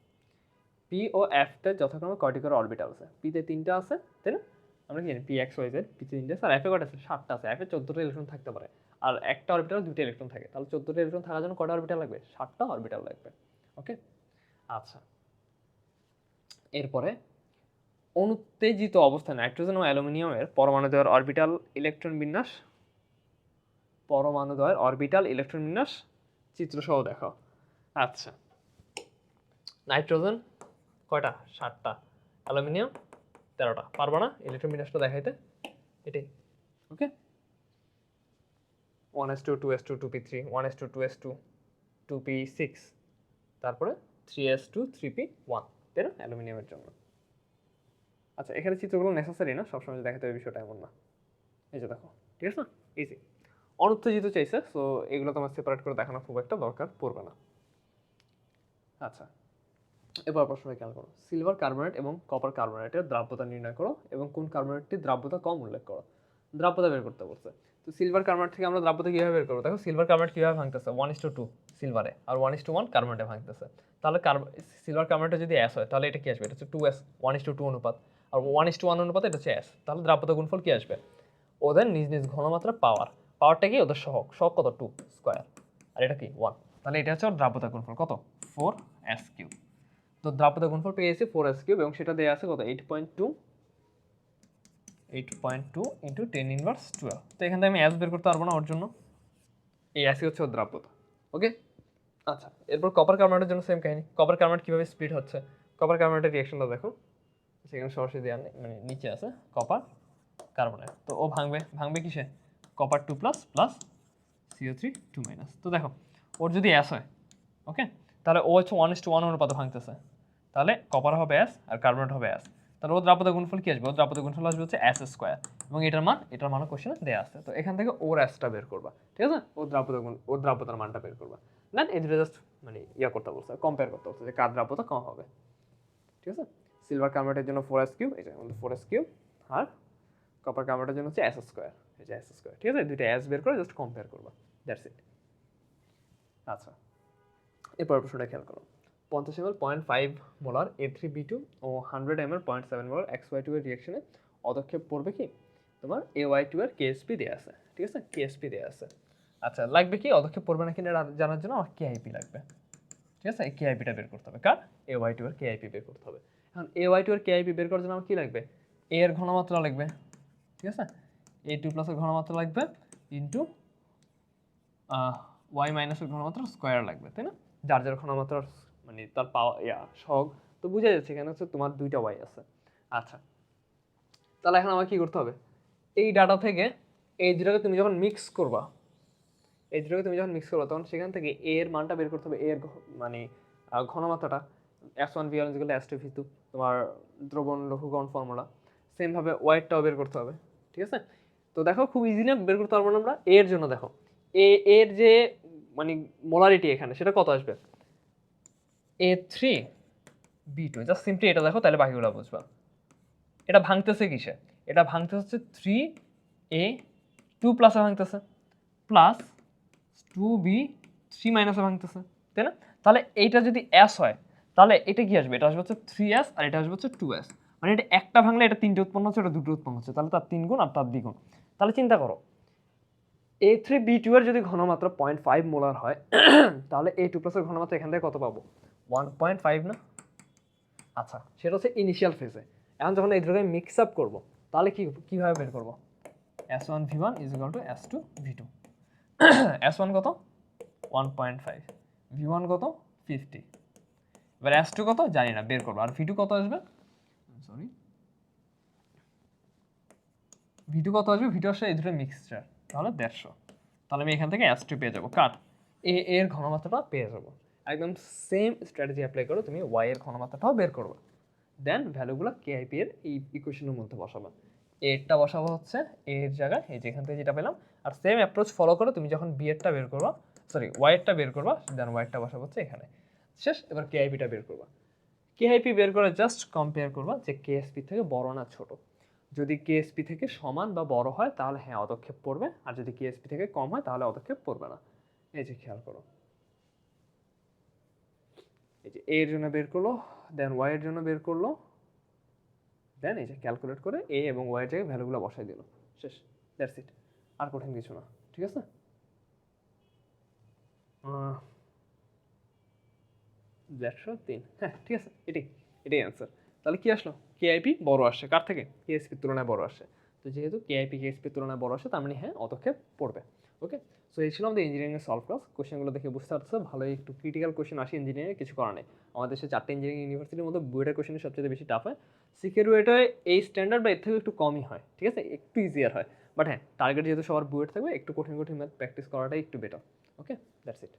S1: পি ও এফ তে যথাক্রমে কয়টি করে অরবিটাল আছে? পিতে 3টা আছে, তাই না? আমরা কি জানি পি এক্স ওয়াই জেড, পিতে 3টা আছে, আর এফে কয়টা আছে? 7টা আছে। এফে 14টা ইলেকট্রন থাকতে পারে, আর একটা অরবিটাল 2টা ইলেকট্রন থাকে, তাহলে 14টা ইলেকট্রন থাকার জন্য কয়টা অরবিটাল লাগবে? 7টা অরবিটাল লাগবে। ওকে, আচ্ছা এরপরে অনুত্তেজিত অবস্থায় নাইট্রোজেন ও অ্যালুমিনিয়ামের পরমাণুদ্বয়ের অরবিটাল ইলেকট্রন বিন্যাস চিত্রসহ দেখাও। আচ্ছা, নাইট্রোজেন কয়টা? 7টা, অ্যালুমিনিয়াম 13টা। পারবা না ইলেকট্রন বিন্যাসটা দেখাইতে? এটাই। ওকে, 1s2 2s2 2p3 1s2 2s2 2p6, তারপরে 3s2 3p1, তাই না অ্যালুমিনিয়ামের জন্য। আচ্ছা, এখানে চিত্রগুলো নেসেসারি না, সবসময় দেখাতে হবে বিষয়টা এমন না। এই যে দেখো, ঠিক আছে না, ইজি। অনুত্তেজিত চাইছে, সো এগুলো তোমার সেপারেট করে দেখানো খুব একটা দরকার পড়বে না। আচ্ছা, এবার প্রশ্নটা খেয়াল করো, সিলভার কার্বনেট এবং কপার কার্বনেটের দ্রাব্যতা নির্ণয় করো এবং কোন কার্বনেটটির দ্রাব্যতা কম উল্লেখ করো। দ্রাব্যতা বের করতে বলছে, তো সিলভার কার্বনেট থেকে আমরা দ্রাব্যতা কীভাবে বের করবো? দেখো সিলভার কার্বনেট কীভাবে ভাঙতেছে, 1:2 সিলভারে আর 1:1 কার্বনেটে ভাঙতেছে। তাহলে সিলভার কার্বনেটে যদি অ্যাস হয় তাহলে এটা কি আসবে? এটা হচ্ছে 2s, 1:2 অনুপাত, আর 1:1 অনুপাত এটা হচ্ছে অ্যাস। তাহলে দ্রাব্যতা গুণফল কি আসবে? ওদের নিজ নিজ ঘনমাত্রা পাওয়ারটা কি ওদের সহগ কত? 2 স্কোয়ার, আর এটা কি 1। তাহলে এটা হচ্ছে ওর দ্রাব্যতা গুণফল কত? 4s3। তো দ্রাব্যতা গুণফল পেয়েছি 4s3, এবং সেটা দেয়া আছে কত? 8.2 ইন্টু 10⁻12। তো এখান থেকে আমি অ্যাস বের করতে পারবো না ওর জন্য, এই অ্যাসই হচ্ছে ওর দ্রাব্যতা। ওকে, আচ্ছা এরপর কপার কার্বনেটের জন্য সেম কাহিনী। কপার কার্বনেট কীভাবে স্প্লিট হচ্ছে? কপার কার্বনেটের রিঅ্যাকশনটা দেখো, সেখানে সরাসরি দেওয়া নেই, মানে নিচে আছে কপার কার্বনেট। তো ও ভাঙবে কিসে? Copper 2 plus plus CO3 2 minus. তো দেখো ওর যদি অ্যাস হয়, ওকে, তাহলে ও হচ্ছে 1:1 অনুপাতে ভাঙতেছে, তাহলে কপার হবে অ্যাস আর কার্বনেট হবে অ্যাস। তাহলে ওর দ্রাব্যতা গুণফল কি আসবে? ওর দ্রাব্যতা গুণফল আসবে হচ্ছে অ্যাস স্কোয়ার, এবং এটার মানও কোশ্চেনে দেওয়া আছে। তো এখান থেকে ওর অ্যাসটা বের করবা, ঠিক আছে? ওর দ্রাব্যতার মানটা বের করবা, দেন এই দুটো জাস্ট মানে করতে বলছে, কম্পেয়ার করতে বলছে যে কার দ্রাব্যতা কম হবে। ঠিক আছে, সিলভার কার্বনেটের জন্য 4s3, এই যে 4s3, আর কপার কার্বনেটের জন্য হচ্ছে s স্কোয়ার, এই যে s স্কোয়ার। ঠিক আছে, দুইটা s বের করে জাস্ট কম্পেয়ার করবা, দ্যাটস ইট। আচ্ছা, এরপর প্রশ্নটা খেয়াল করো, 50 ml 0.5 মোলার A3B2 ও 100 ml 0.7 মোলার XY2 এর রিঅ্যাকশনে পদক্ষেপ পড়বে কি? তোমার AY2 এর KSP দেয়া আছে, ঠিক আছে, KSP দেয়া আছে। আচ্ছা, লাগবে কি পদক্ষেপ পড়বে নাকি না জানার জন্য আমার KIP লাগবে। ঠিক আছে, এই কেআইপিটা বের করতে হবে কার, এ ওয়াই টু এর কেআইপি বের করতে হবে। এখন এ ওয়াই টু এর কেআইপি বের করার জন্য আমার কি লাগবে, এ এর ঘনমাত্রা লাগবে, ঠিক আছে, এ টু প্লাসের ঘনমাত্রা লাগবে ইন্টু ওয়াই মাইনাসের ঘনমাত্রা স্কোয়ার লাগবে, তাই না, যার যার ঘনমাত্রার মানে তার পাওয়া সহগ তো বুঝা যাচ্ছে এখানে হচ্ছে তোমার দুইটা ওয়াই আছে। আচ্ছা, তাহলে এখন আমার কি করতে হবে, এই ডাটা থেকে এই দুটাকে তুমি যখন মিক্স করবা, এই দুটোকে তুমি যখন মিক্স করবা তখন সেখান থেকে এ এর মানটা বের করতে হবে, এর মানে ঘনমাত্রাটা S1 V1 S2 V2 তোমার দ্রবণ লঘুকরণ ফর্মুলা, সেমভাবে ওয়াইটটাও বের করতে হবে, ঠিক আছে। তো দেখো খুব ইজিলি বের করতে পারবো না আমরা এর জন্য, দেখো এর যে মানে মোলারিটি এখানে সেটা কত আসবে, A3B2, জাস্ট সিম্পলি এটা দেখো তাহলে বাকিগুলো বুঝবা। এটা ভাঙতেছে কিসে, এটা ভাঙতে হচ্ছে 3A2 প্লাসে ভাঙতেছে প্লাস 2B3 মাইনাসে ভাঙতেছে, তাই না। তাহলে এইটা যদি S হয় তাহলে এটা কি আসবে, এটা আসবে হচ্ছে 3S আর এটা আসবে হচ্ছে 2S, মানে এটা একটা ভাঙলে এটা তিনটে উৎপন্ন হচ্ছে, এটা দুটো উৎপন্ন হচ্ছে, তাহলে তার 3 গুণ আর তার দ্বিগুণ। তাহলে চিন্তা করো A3B2 এর যদি ঘনমাত্রা 0.5 মোলার হয় তাহলে A2 প্লাসের ঘনমাত্রা এখান থেকে কত পাবো, 1.5 না। আচ্ছা, সেটা হচ্ছে ইনিশিয়াল ফেজে। এখন যখন এই দুটোকে মিক্স আপ করবো তাহলে কিভাবে বের করবো, S1 V1 is equal two S2 V2, S1 কত 1.5, V1 কত 50, এবার S2 কত জানি না, বের করবো, আর V2 কত আসবে, সরি V2 কত আসবে, V2 আসলে এই দুটো মিক্সচার, তাহলে 150, তাহলে আমি এখান থেকে S2 পেয়ে যাবো, কার এর ঘনমাত্রাটা পেয়ে যাবো। একদম সেম স্ট্র্যাটেজি অ্যাপ্লাই করো, তুমি ওয়াই এর ঘনমাত্রাটাও বের করবে, দেন ভ্যালুগুলো কেআইপি এর এই ইকুয়েশনের মধ্যে বসাবে, এরটা বসাবো হচ্ছে এর জায়গায় এই যেখান থেকে যেটা পেলাম, আর সেম অ্যাপ্রোচ ফলো করে তুমি যখন বি এরটা বের করবা, সরি ওয়াই এরটা বের করবা, দেন ওয়াইটা বসাবো হচ্ছে এখানে, শেষ। এবার কেআইপিটা বের করবা, কেআইপি বের করে জাস্ট কম্পেয়ার করবা যে কেএসপি থেকে বড় না ছোট, যদি কেএসপি থেকে সমান বা বড় হয় তাহলে হ্যাঁ অদক্ষেপ পড়বে, আর যদি কেএসপি থেকে কম হয় তাহলে অদক্ষেপ পড়বে না। এই যে খেয়াল করো, এই যে এর জন্য বের করলো, দেন ওয়াই এর জন্য বের করলো, দেন এই যে ক্যালকুলেট করে এ এবং ওয়াই এর জায়গায় ভ্যালুগুলো বসাই দিল, শেষ, দ্যাটস ইট, আর কঠিন কিছু না, ঠিক আছে। 103, হ্যাঁ ঠিক আছে, এটাই অ্যান্সার। তাহলে কি আসলো, কেআইপি বড় আসছে কার থেকে, কেএসপির তুলনায় বড় আসছে, তো যেহেতু কেআইপি কেএসপির তুলনায় বড় আসে তার মানে হ্যাঁ অদক্ষেপ পড়বে। ওকে, সো এই ছিল আমাদের ইঞ্জিনিয়ারিং সলভ ক্লাস। কোশ্চেনগুলো দেখে বুঝতে পারছো ভালোই একটু ক্রিটিক্যাল কোশ্চেন আসে ইঞ্জিনিয়ারিং, কিছু করার নেই, আমাদের দেশে 4টে ইঞ্জিনিয়ারিং ইউনিভার্সিটির মধ্যে বুয়েটের কোশ্চেন সবচেয়ে বেশি টাফ হয়, সিকের বুয়েটে এই স্ট্যান্ডার্ড বা এর থেকে একটু কমই হয়, ঠিক আছে, একটু ইজিয়ার হয়, বাট হ্যাঁ টার্গেট যেহেতু সবার বুয়েট থাকবে একটু কঠিন কঠিন ম্যাথ প্র্যাকটিস করাটাই একটু বেটার। Okay, that's it.